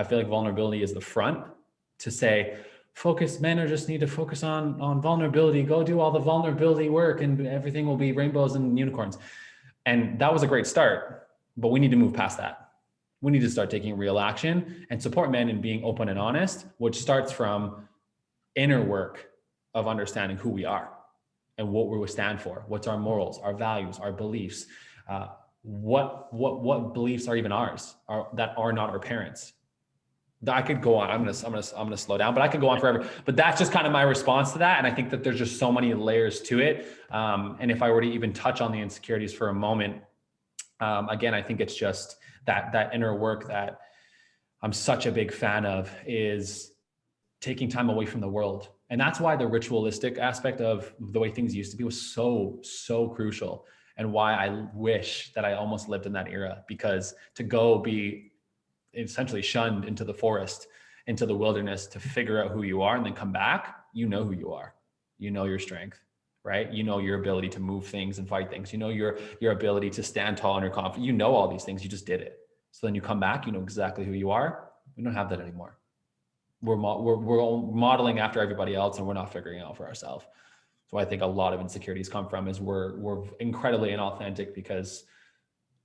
I feel like vulnerability is the front to say, men are just need to focus on vulnerability. Go do all the vulnerability work and everything will be rainbows and unicorns. And that was a great start, but we need to move past that. We need to start taking real action and support men in being open and honest, which starts from inner work of understanding who we are and what we stand for. What's our morals, our values, our beliefs, what beliefs are even ours that are not our parents. I could go on. I'm gonna slow down, but I could go on forever. But that's just kind of my response to that. And I think that there's just so many layers to it. And if I were to even touch on the insecurities for a moment, again, I think it's just that inner work that I'm such a big fan of is taking time away from the world. And that's why the ritualistic aspect of the way things used to be was so crucial, and why I wish that I almost lived in that era, because to go be essentially shunned into the forest, into the wilderness to figure out who you are and then come back, you know who you are, you know your strength, right? You know your ability to move things and fight things, you know your ability to stand tall and you're confident, you know all these things, you just did it. So then you come back, you know exactly who you are. We don't have that anymore. We're modeling after everybody else and we're not figuring it out for ourselves. So I think a lot of insecurities come from is we're incredibly inauthentic because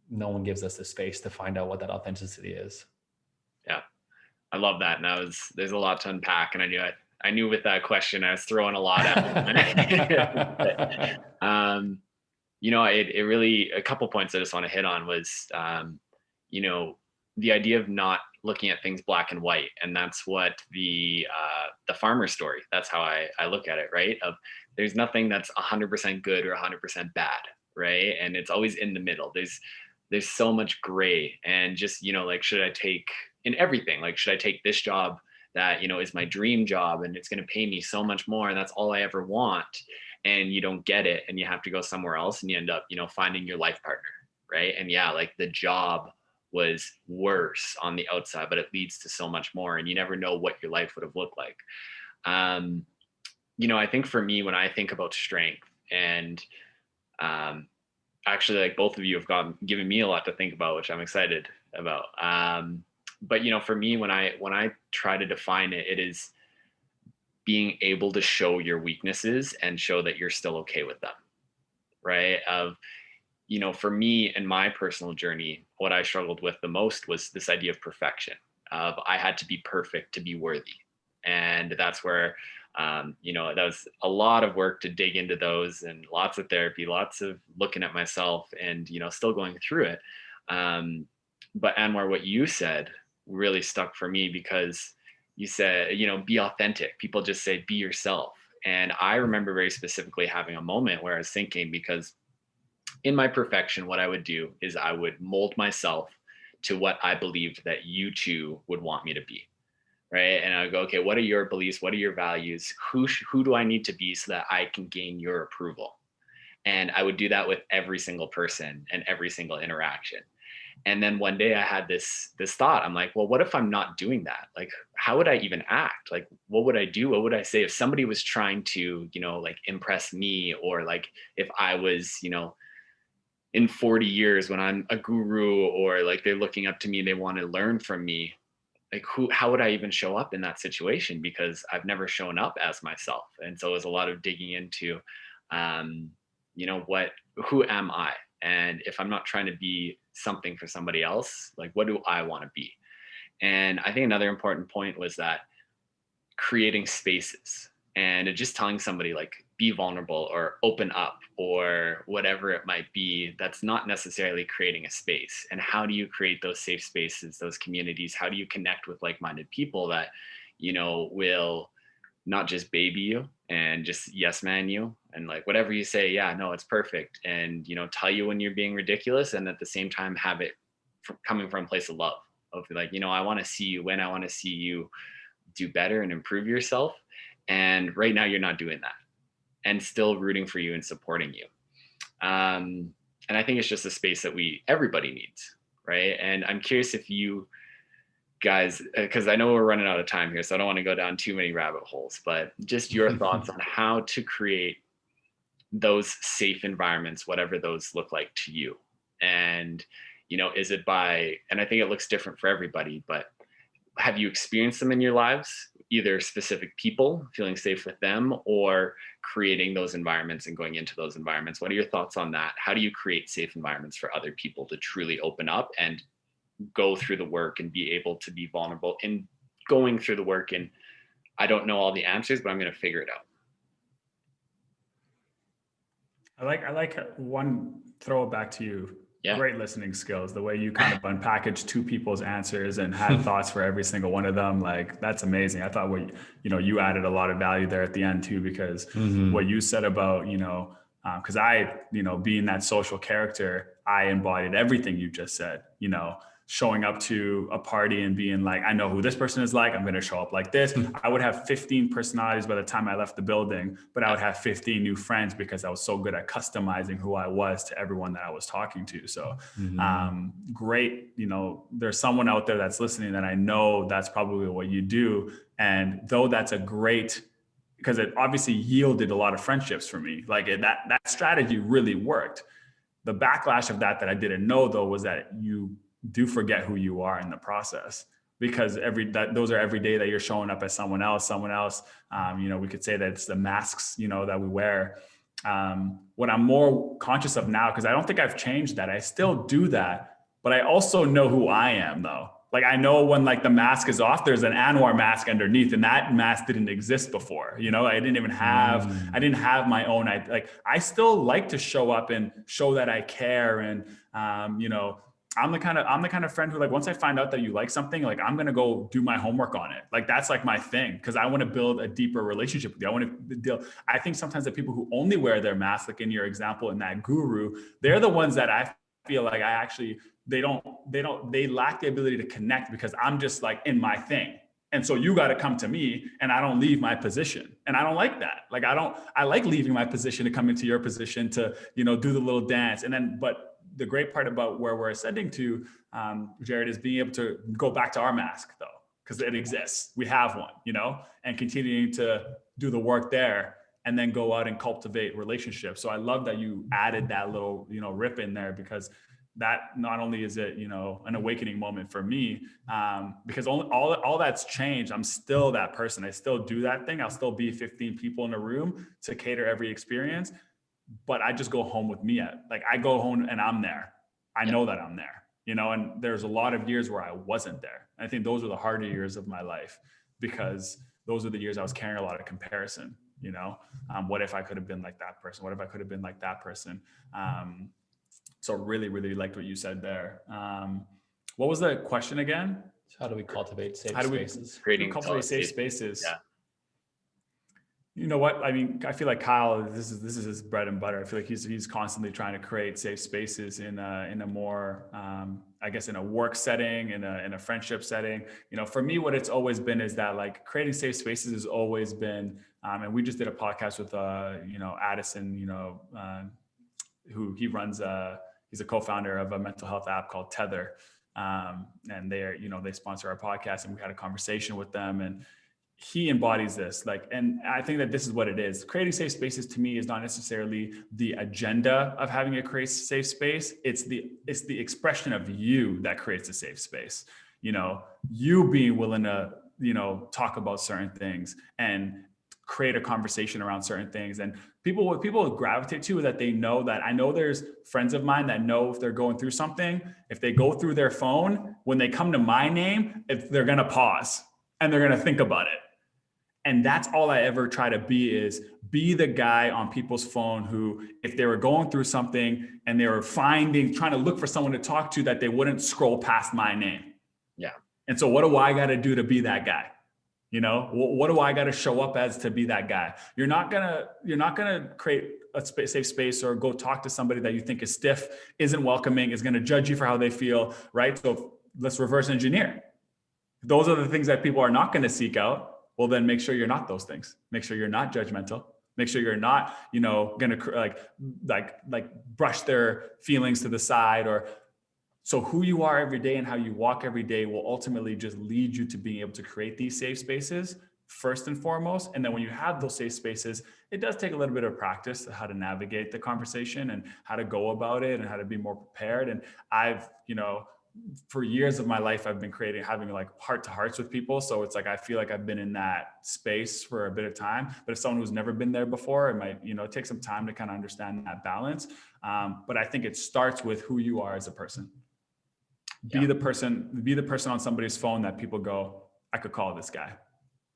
no one gives us the space to find out what that authenticity is. Yeah, I love that. And there's a lot to unpack. And I knew with that question, I was throwing a lot at it really, a couple points I just want to hit on was, the idea of not looking at things black and white. And that's what the farmer story, that's how I look at it, right? Of there's nothing that's 100% good or 100% bad, right? And it's always in the middle. There's so much gray, and just, should I take in everything, like, should I take this job that, is my dream job and it's going to pay me so much more and that's all I ever want, and you don't get it and you have to go somewhere else and you end up, finding your life partner, right? And yeah, like the job was worse on the outside, but it leads to so much more, and you never know what your life would have looked like. I think for me, when I think about strength, and actually, like, both of you have given me a lot to think about, which I'm excited about. But for me, when I try to define it, it is being able to show your weaknesses and show that you're still okay with them, right? For me in my personal journey, what I struggled with the most was this idea of perfection. Of I had to be perfect to be worthy, and that's where that was a lot of work to dig into those, and lots of therapy, lots of looking at myself, and still going through it. But Anwar, what you said really stuck for me, because you said, be authentic. People just say, be yourself. And I remember very specifically having a moment where I was thinking, because in my perfection, what I would do is I would mold myself to what I believed that you two would want me to be. Right. And I would go, okay, what are your beliefs? What are your values? Who do I need to be so that I can gain your approval? And I would do that with every single person and every single interaction. And then one day I had this thought. I'm like, well, what if I'm not doing that? Like, how would I even act? Like, what would I do? What would I say if somebody was trying to, like, impress me? Or like if I was, in 40 years when I'm a guru, or like they're looking up to me, they want to learn from me. Like, how would I even show up in that situation? Because I've never shown up as myself. And so it was a lot of digging into, who am I? And if I'm not trying to be something for somebody else, like, what do I want to be? And I think another important point was that creating spaces, and just telling somebody, like, be vulnerable or open up or whatever it might be, that's not necessarily creating a space. And how do you create those safe spaces, those communities? How do you connect with like-minded people that, will not just baby you and just yes man you, and like whatever you say, yeah, no, it's perfect, and tell you when you're being ridiculous, and at the same time have it coming from a place of love, of like, I want to see you win, I want to see you do better and improve yourself. And right now you're not doing that, and still rooting for you and supporting you. And I think it's just a space that everybody needs, right? And I'm curious if you guys, because I know we're running out of time here, so I don't want to go down too many rabbit holes, but just your thoughts on how to create those safe environments, whatever those look like to you. And, is it by, and I think it looks different for everybody, but have you experienced them in your lives, either specific people, feeling safe with them, or creating those environments and going into those environments? What are your thoughts on that? How do you create safe environments for other people to truly open up and go through the work and be able to be vulnerable in going through the work? And I don't know all the answers, but I'm going to figure it out. I like one, throw it back to you. Yeah. Great listening skills. The way you kind of unpackaged two people's answers and had thoughts for every single one of them. Like, that's amazing. I thought you added a lot of value there at the end too, because what you said about, because being that social character, I embodied everything you just said, showing up to a party and being like, I know who this person is like, I'm going to show up like this. I would have 15 personalities by the time I left the building, but I would have 15 new friends because I was so good at customizing who I was to everyone that I was talking to. So great. There's someone out there that's listening that I know that's probably what you do. And though that's a great, because it obviously yielded a lot of friendships for me. Like that strategy really worked. The backlash of that I didn't know though, was that you do forget who you are in the process, because those are every day that you're showing up as someone else. We could say that it's the masks, that we wear. What I'm more conscious of now, because I don't think I've changed that. I still do that, but I also know who I am though. Like I know when like the mask is off, there's an Anwar mask underneath, and that mask didn't exist before. I didn't have my own. I still like to show up and show that I care. And, I'm the kind of friend who, like, once I find out that you like something, like I'm going to go do my homework on it. Like, that's like my thing, because I want to build a deeper relationship with you. I think sometimes the people who only wear their mask, like in your example, in that guru, they're the ones that I feel like they lack the ability to connect, because I'm just like in my thing. And so you got to come to me, and I don't leave my position. And I don't like that. Like, I like leaving my position to come into your position to, do the little dance. But the great part about where we're ascending to, Jared, is being able to go back to our mask though, because it exists. We have one, and continuing to do the work there, and then go out and cultivate relationships. So I love that you added that little, rip in there, because that not only is it, an awakening moment for me, because all that's changed. I'm still that person. I still do that thing. I'll still be 15 people in a room to cater every experience. But I just go home with me. I go home and I'm there. I know that I'm there, and there's a lot of years where I wasn't there. I think those were the harder years of my life, because those are the years I was carrying a lot of comparison, what if I could have been like that person? What if I could have been like that person? So really, really liked what you said there. What was the question again? How do we cultivate safe spaces? Cultivate safe spaces. Yeah. You know what? I mean, I feel like Kyle, this is his bread and butter. I feel like he's constantly trying to create safe spaces in a more, I guess, in a work setting, in a friendship setting. For me, what it's always been is that, like, creating safe spaces has always been, and we just did a podcast with, Addison, who he runs, he's a co-founder of a mental health app called Tether. And they sponsor our podcast, and we had a conversation with them, and he embodies this, and I think that this is what it is. Creating safe spaces to me is not necessarily the agenda of having a create safe space. It's the expression of you that creates a safe space. You being willing to, talk about certain things and create a conversation around certain things. And what people gravitate to is that they know that, I know there's friends of mine that know if they're going through something, if they go through their phone, when they come to my name, if they're going to pause and they're going to think about it. And that's all I ever try to be the guy on people's phone who, if they were going through something and they were trying to look for someone to talk to, that they wouldn't scroll past my name. Yeah. And so what do I got to do to be that guy? What do I got to show up as to be that guy? You're not gonna create a safe space or go talk to somebody that you think is stiff, isn't welcoming, is going to judge you for how they feel, right? So let's reverse engineer. Those are the things that people are not going to seek out. Well, then make sure you're not those things. Make sure you're not judgmental. Make sure you're not, going to like brush their feelings to the side. So who you are every day and how you walk every day will ultimately just lead you to being able to create these safe spaces first and foremost. And then when you have those safe spaces, it does take a little bit of practice how to navigate the conversation and how to go about it and how to be more prepared. And I've, for years of my life, I've been having like heart to hearts with people. So it's like, I feel like I've been in that space for a bit of time, but if someone who's never been there before, it might, take some time to kind of understand that balance. But I think it starts with who you are as a person. Be the person on somebody's phone that people go, I could call this guy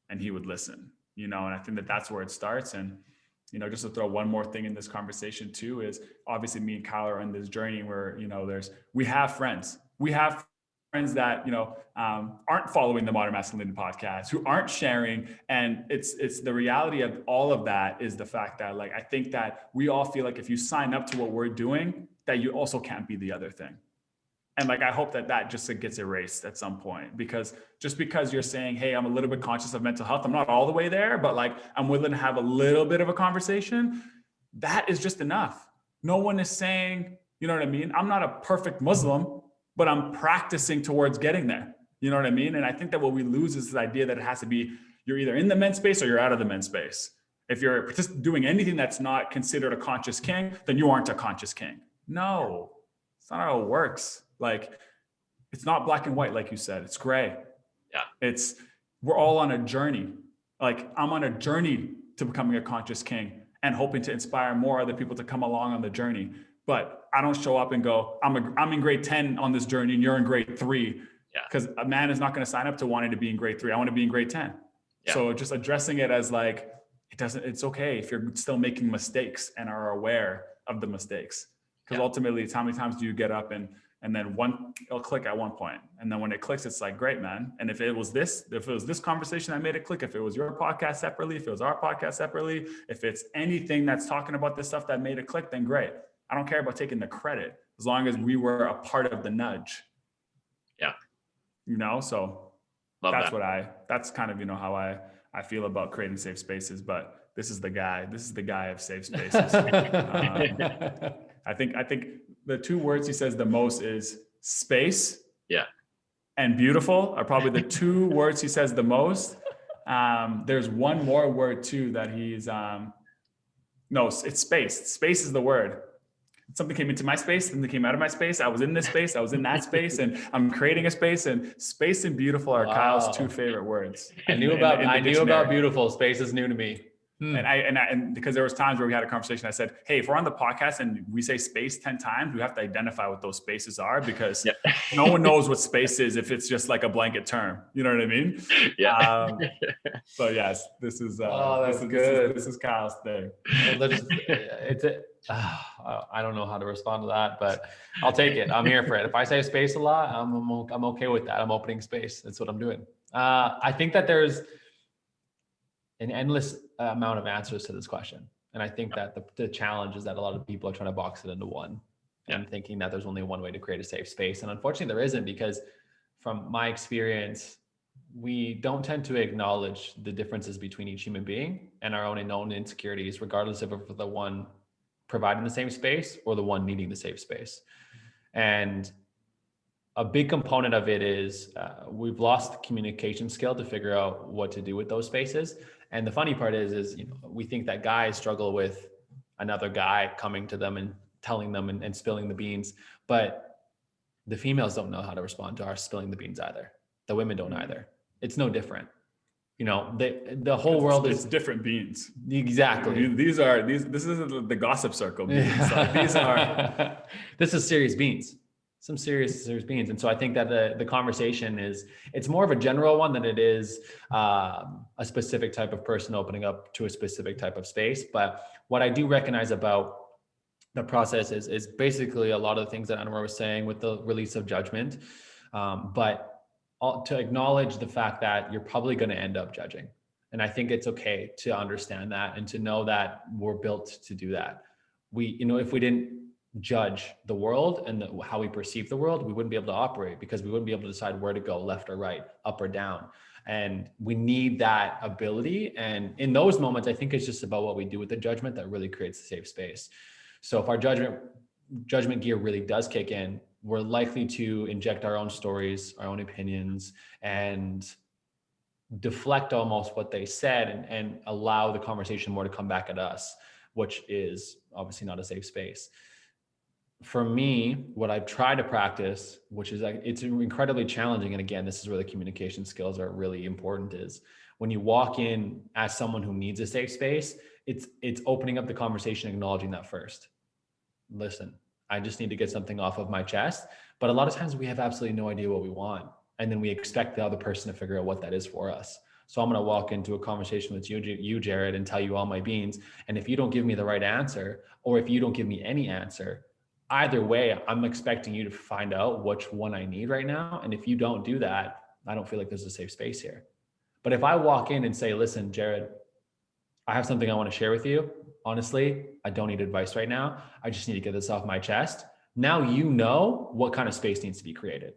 and he would listen, and I think that that's where it starts. And, just to throw one more thing in this conversation too, is obviously me and Kyle are on this journey where, we have friends that, aren't following the Modern Masculinity podcast, who aren't sharing. And it's the reality of all of that is the fact that, like, I think that we all feel like if you sign up to what we're doing, that you also can't be the other thing. And like, I hope that just gets erased at some point, because just because you're saying, hey, I'm a little bit conscious of mental health, I'm not all the way there, but like, I'm willing to have a little bit of a conversation. That is just enough. No one is saying, you know what I mean? I'm not a perfect Muslim, but I'm practicing towards getting there. You know what I mean? And I think that what we lose is this idea that it has to be, you're either in the men's space or you're out of the men's space. If you're doing anything that's not considered a conscious king, then you aren't a conscious king. No, it's not how it works. Like, it's not black and white, like you said, it's gray. Yeah. We're all on a journey. Like, I'm on a journey to becoming a conscious king and hoping to inspire more other people to come along on the journey. But I don't show up and go, I'm in grade 10 on this journey and you're in grade 3. Yeah. Because a man is not going to sign up to wanting to be in grade 3. I want to be in grade 10. Yeah. So just addressing it as like, it's okay if you're still making mistakes and are aware of the mistakes. Because ultimately, it's how many times do you get up and then it'll click at one point. And then when it clicks, it's like, great, man. And if it was this conversation that made it click, if it was your podcast separately, if it was our podcast separately, if it's anything that's talking about this stuff that made it click, then great. I don't care about taking the credit as long as we were a part of the nudge. Yeah. So that's kind of, how I feel about creating safe spaces, but this is the guy of safe spaces. I think the 2 words he says the most is space. Yeah. And beautiful are probably the 2 words he says the most. There's one more word too that he's, no, it's space. Space is the word. Something came into my space, something came out of my space. I was in this space, I was in that space, and I'm creating a space. And space and beautiful are Kyle's 2 favorite words. I knew about beautiful. Space is new to me. And because there was times where we had a conversation, I said, hey, if we're on the podcast and we say space 10 times, we have to identify what those spaces are, because no one knows what space is if it's just like a blanket term. You know what I mean? Yeah. So yes, this is good. This is Kyle's thing. I don't know how to respond to that, but I'll take it. I'm here for it. If I say space a lot, I'm okay with that. I'm opening space. That's what I'm doing. I think that there's an endless amount of answers to this question. And I think that the challenge is that a lot of people are trying to box it into one and thinking that there's only one way to create a safe space. And unfortunately there isn't, because from my experience, we don't tend to acknowledge the differences between each human being and our own known insecurities, regardless of if we're the one providing the same space or the one needing the safe space. And a big component of it is we've lost the communication skill to figure out what to do with those spaces. And the funny part is we think that guys struggle with another guy coming to them and telling them and spilling the beans, but the females don't know how to respond to our spilling the beans either. The women don't either. It's no different. The whole world is different beans. Exactly. This isn't the gossip circle beans. Like, this is serious beans. Some serious beans. And so I think that the conversation it's more of a general one than it is a specific type of person opening up to a specific type of space. But what I do recognize about the process is basically a lot of the things that Anwar was saying with the release of judgment. But to acknowledge the fact that you're probably going to end up judging. And I think it's okay to understand that and to know that we're built to do that. If we didn't judge the world and how we perceive the world, we wouldn't be able to operate, because we wouldn't be able to decide where to go, left or right, up or down. And we need that ability. And in those moments, I think it's just about what we do with the judgment that really creates a safe space. So if our judgment gear really does kick in, we're likely to inject our own stories, our own opinions, and deflect almost what they said and allow the conversation more to come back at us, which is obviously not a safe space. for me, what I've tried to practice, which is like, it's incredibly challenging. And again, this is where the communication skills are really important, is when you walk in as someone who needs a safe space, it's opening up the conversation, acknowledging that first. Listen, I just need to get something off of my chest. But a lot of times we have absolutely no idea what we want. And then we expect the other person to figure out what that is for us. So I'm going to walk into a conversation with you, Jared, and tell you all my beans. And if you don't give me the right answer, or if you don't give me any answer, either way, I'm expecting you to find out which one I need right now. And if you don't do that, I don't feel like there's a safe space here. But if I walk in and say, listen, Jared, I have something I want to share with you. Honestly, I don't need advice right now. I just need to get this off my chest. Now you know what kind of space needs to be created.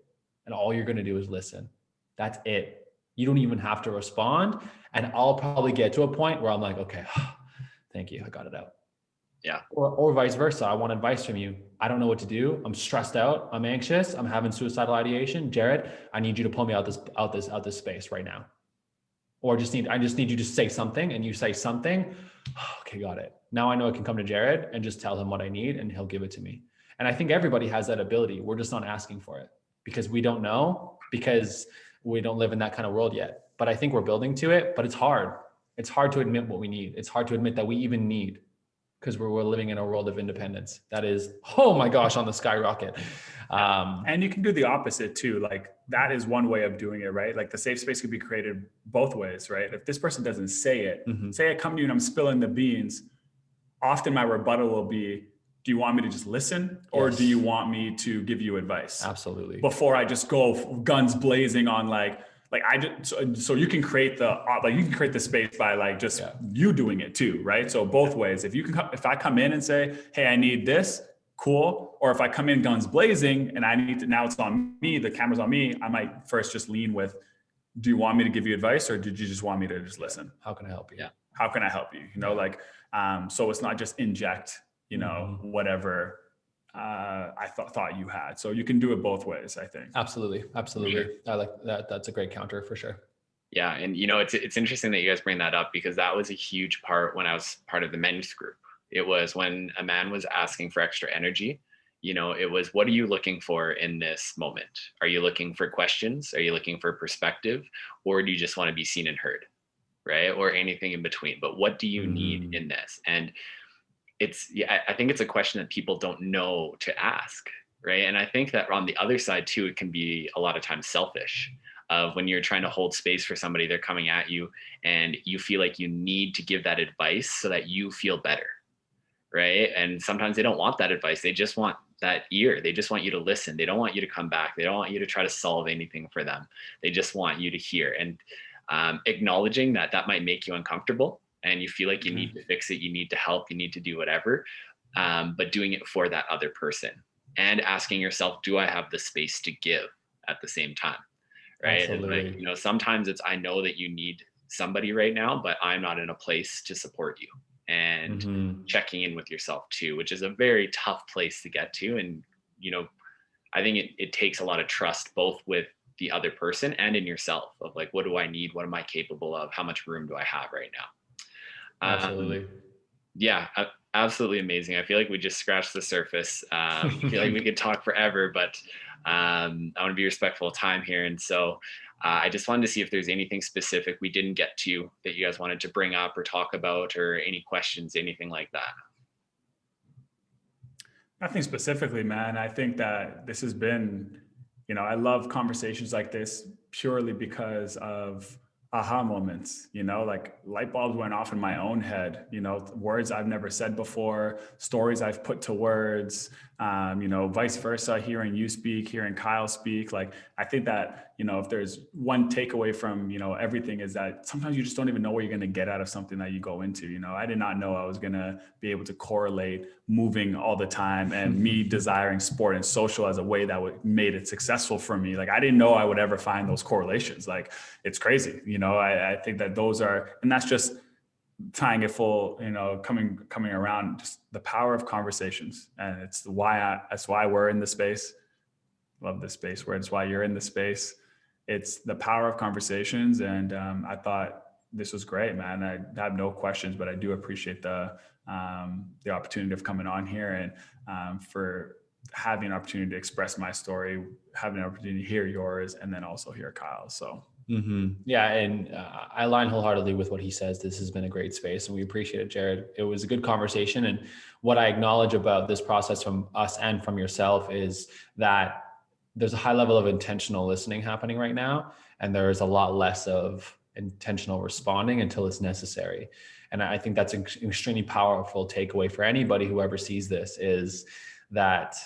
And all you're going to do is listen. That's it. You don't even have to respond. And I'll probably get to a point where I'm like, okay, thank you. I got it out. Yeah. Or vice versa. I want advice from you. I don't know what to do. I'm stressed out. I'm anxious. I'm having suicidal ideation. Jared, I need you to pull me out this space right now. Or I just need you to say something, and you say something. Okay, got it. Now I know I can come to Jared and just tell him what I need, and he'll give it to me. And I think everybody has that ability. We're just not asking for it because we don't know, because we don't live in that kind of world yet. But I think we're building to it, but it's hard. It's hard to admit what we need. It's hard to admit that we even need, because we're living in a world of independence that is, oh my gosh, on the skyrocket. And you can do the opposite too. Like that is one way of doing it, right? Like the safe space could be created both ways, right? If this person doesn't say it, say I come to you and I'm spilling the beans, often my rebuttal will be, do you want me to just listen, or do you want me to give you advice? Absolutely. Before I just go guns blazing on so you can create the space by like just you doing it too, right? So both ways. If I come in and say, hey, I need this, cool. Or if I come in guns blazing and I need to, now it's on me, the camera's on me, I might first just lean with, do you want me to give you advice, or did you just want me to just listen? How can I help you? Yeah. How can I help you? So it's not just inject, whatever I thought you had. So you can do it both ways, I think. Absolutely. Sure. I like that. That's a great counter for sure. Yeah. And it's interesting that you guys bring that up, because that was a huge part when I was part of the men's group. It was when a man was asking for extra energy, it was, what are you looking for in this moment? Are you looking for questions? Are you looking for perspective? Or do you just want to be seen and heard? Right? Or anything in between. But what do you need in this? And I think it's a question that people don't know to ask. Right. And I think that on the other side too, it can be a lot of times selfish. Of when you're trying to hold space for somebody, they're coming at you and you feel like you need to give that advice so that you feel better. Right. And sometimes they don't want that advice. They just want that ear. They just want you to listen. They don't want you to come back. They don't want you to try to solve anything for them. They just want you to hear. And acknowledging that might make you uncomfortable and you feel like you need to fix it. You need to help. You need to do whatever. But doing it for that other person and asking yourself, do I have the space to give at the same time? Right. Absolutely. And sometimes it's, I know that you need somebody right now, but I'm not in a place to support you. And checking in with yourself too, which is a very tough place to get to. And, I think it takes a lot of trust, both with the other person and in yourself, of like, what do I need? What am I capable of? How much room do I have right now? Absolutely. Yeah, absolutely amazing. I feel like we just scratched the surface. I feel like we could talk forever, but I want to be respectful of time here. And so I just wanted to see if there's anything specific we didn't get to that you guys wanted to bring up or talk about, or any questions, anything like that. Nothing specifically, man. I think that this has been, I love conversations like this purely because of aha moments, like light bulbs went off in my own head, words I've never said before, stories I've put to words, vice versa, hearing you speak, hearing Kyle speak. Like, I think that, if there's one takeaway from, everything, is that sometimes you just don't even know what you're going to get out of something that you go into. I did not know I was going to be able to correlate moving all the time and me desiring sport and social as a way that made it successful for me. Like, I didn't know I would ever find those correlations. Like, it's crazy. I think that those are, and that's just tying it full, coming around, just the power of conversations. And it's that's why we're in the space. Love this space where it's why you're in the space. It's the power of conversations. And I thought this was great, man. I have no questions, but I do appreciate the opportunity of coming on here and for having an opportunity to express my story, having an opportunity to hear yours, and then also hear Kyle's. So. Yeah. And I align wholeheartedly with what he says. This has been a great space and we appreciate it, Jared. It was a good conversation. And what I acknowledge about this process from us and from yourself is that there's a high level of intentional listening happening right now. And there is a lot less of intentional responding until it's necessary. And I think that's an extremely powerful takeaway for anybody who ever sees this, is that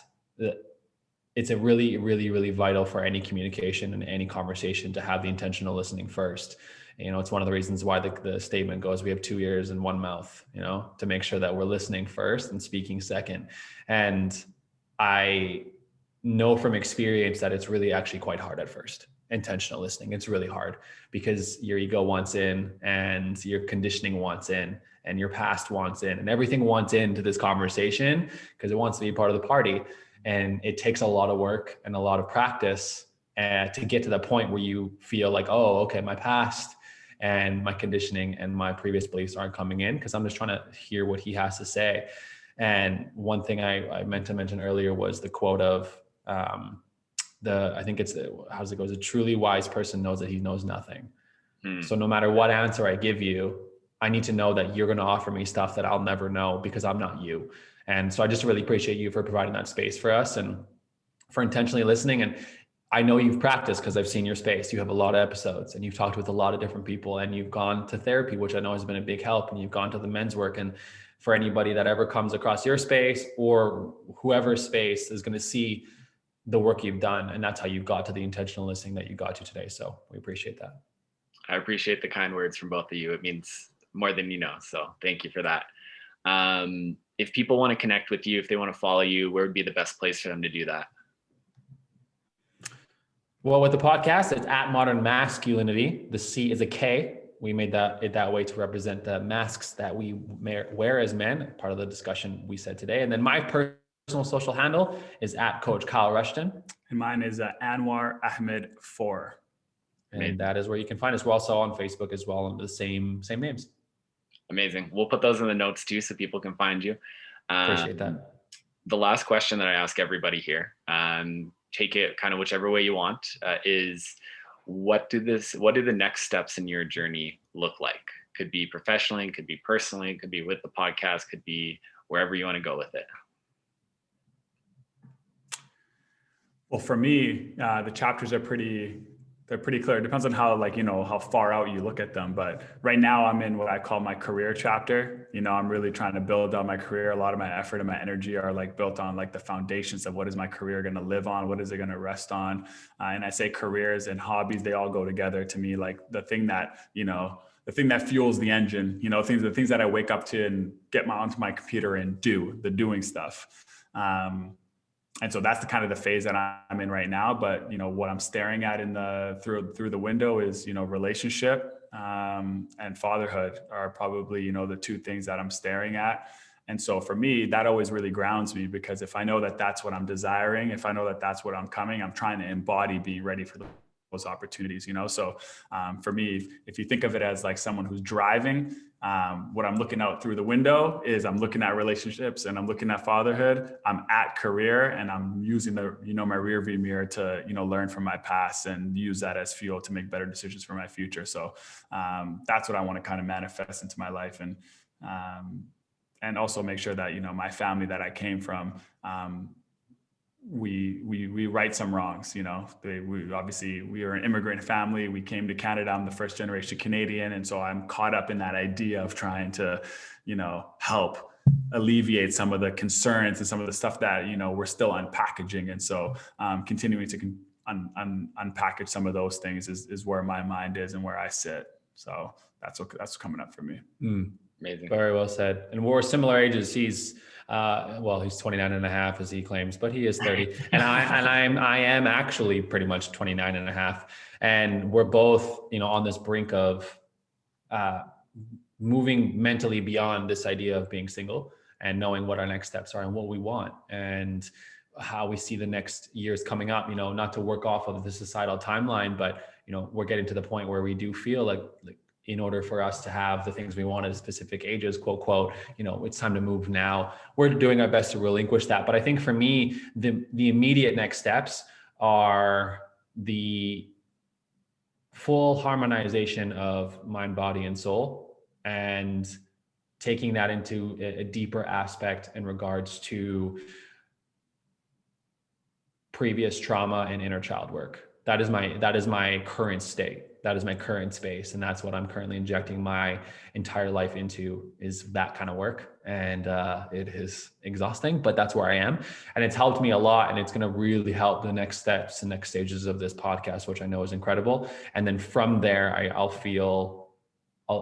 it's a really, really, really vital for any communication and any conversation to have the intentional listening first. It's one of the reasons why the statement goes, we have 2 ears and 1 mouth, to make sure that we're listening first and speaking second. And I know from experience that it's really actually quite hard at first. Intentional listening, it's really hard because your ego wants in and your conditioning wants in and your past wants in and everything wants into this conversation because it wants to be part of the party. And it takes a lot of work and a lot of practice to get to the point where you feel like, oh, okay, my past and my conditioning and my previous beliefs aren't coming in because I'm just trying to hear what he has to say. And one thing I meant to mention earlier was the quote of I think it's how's it goes? A truly wise person knows that he knows nothing. So no matter what answer I give you, I need to know that you're going to offer me stuff that I'll never know because I'm not you. And so I just really appreciate you for providing that space for us and for intentionally listening. And I know you've practiced because I've seen your space. You have a lot of episodes and you've talked with a lot of different people and you've gone to therapy, which I know has been a big help. And you've gone to the men's work. And for anybody that ever comes across your space or whoever's space is going to see the work you've done. And that's how you got to the intentional listening that you got to today. So we appreciate that. I appreciate the kind words from both of you. It means more than you know. So thank you for that. If people want to connect with you, if they want to follow you, where would be the best place for them to do that? Well, with the podcast, it's at Modern Maskulinity. The C is a K. We made that way to represent the masks that we wear as men, part of the discussion we said today. And then my personal social handle is at Coach Kyle Rushton. And mine is Anwar Ahmed 4. And that is where you can find us. We're also on Facebook as well under the same names. Amazing. We'll put those in the notes too so people can find you. Appreciate that. The last question that I ask everybody here, take it kind of whichever way you want, is what do the next steps in your journey look like? Could be professionally, could be personally, could be with the podcast, could be wherever you want to go with it. Well, for me, the chapters are pretty clear. It depends on how far out you look at them. But right now I'm in what I call my career chapter. I'm really trying to build on my career. A lot of my effort and my energy are built on the foundations of what is my career going to live on? What is it going to rest on? And I say careers and hobbies, they all go together to me. The thing that fuels the engine, the things that I wake up to and get onto my computer and do the doing stuff. And so that's the kind of the phase that I'm in right now. But, what I'm staring at through the window is, relationship and fatherhood are probably, the two things that I'm staring at. And so for me, that always really grounds me, because if I know that that's what I'm desiring, if I know that that's what I'm trying to embody being ready for those opportunities, So for me, if you think of it as someone who's driving, what I'm looking out through the window is I'm looking at relationships and I'm looking at fatherhood. I'm at career and I'm using my rear view mirror to, learn from my past and use that as fuel to make better decisions for my future. So that's what I want to kind of manifest into my life, and also make sure that, my family that I came from, we right some wrongs. We are an immigrant family. We came to Canada. I'm the first generation Canadian. And so I'm caught up in that idea of trying to, help alleviate some of the concerns and some of the stuff that, we're still unpackaging. And so continuing to unpackage some of those things is where my mind is and where I sit. So that's coming up for me. Amazing. Very well said. And we're similar ages. He's 29 and a half as he claims, but he is 30. And I am actually pretty much 29 and a half. And we're both, on this brink of moving mentally beyond this idea of being single and knowing what our next steps are and what we want and how we see the next years coming up, not to work off of the societal timeline, but, we're getting to the point where we do feel like in order for us to have the things we want at specific ages, quote, it's time to move now. We're doing our best to relinquish that. But I think for me, the immediate next steps are the full harmonization of mind, body, and soul, and taking that into a deeper aspect in regards to previous trauma and inner child work. That is my current state. That is my current space. And that's what I'm currently injecting my entire life into, is that kind of work. And it is exhausting, but that's where I am. And it's helped me a lot. And it's going to really help the next steps and next stages of this podcast, which I know is incredible. And then from there, I'll feel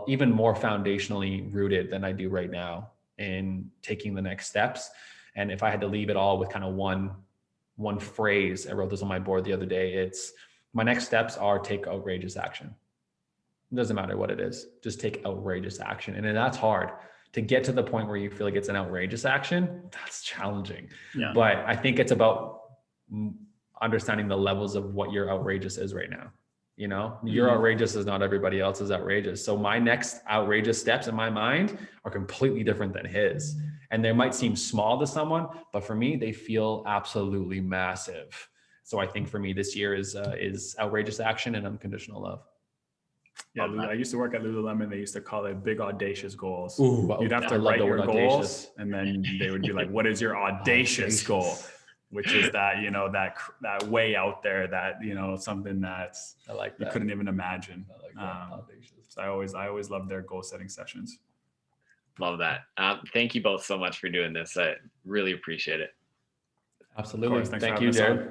even more foundationally rooted than I do right now in taking the next steps. And if I had to leave it all with kind of one phrase, I wrote this on my board the other day. It's, my next steps are take outrageous action. It doesn't matter what it is, just take outrageous action. And then that's hard to get to the point where you feel like it's an outrageous action. That's challenging. Yeah. But I think it's about understanding the levels of what your outrageous is right now. Your outrageous is not everybody else's outrageous. So my next outrageous steps in my mind are completely different than his. And they might seem small to someone, but for me, they feel absolutely massive. So I think for me this year is outrageous action and unconditional love. Yeah, I used to work at Lululemon. They used to call it big audacious goals. Ooh, you'd have to write your goals, and then they would be like, "What is your audacious goal?" Which is that that way out there, that something that's you couldn't even imagine. So I always loved their goal setting sessions. Love that. Thank you both so much for doing this. I really appreciate it. Absolutely. Thank you, Jared.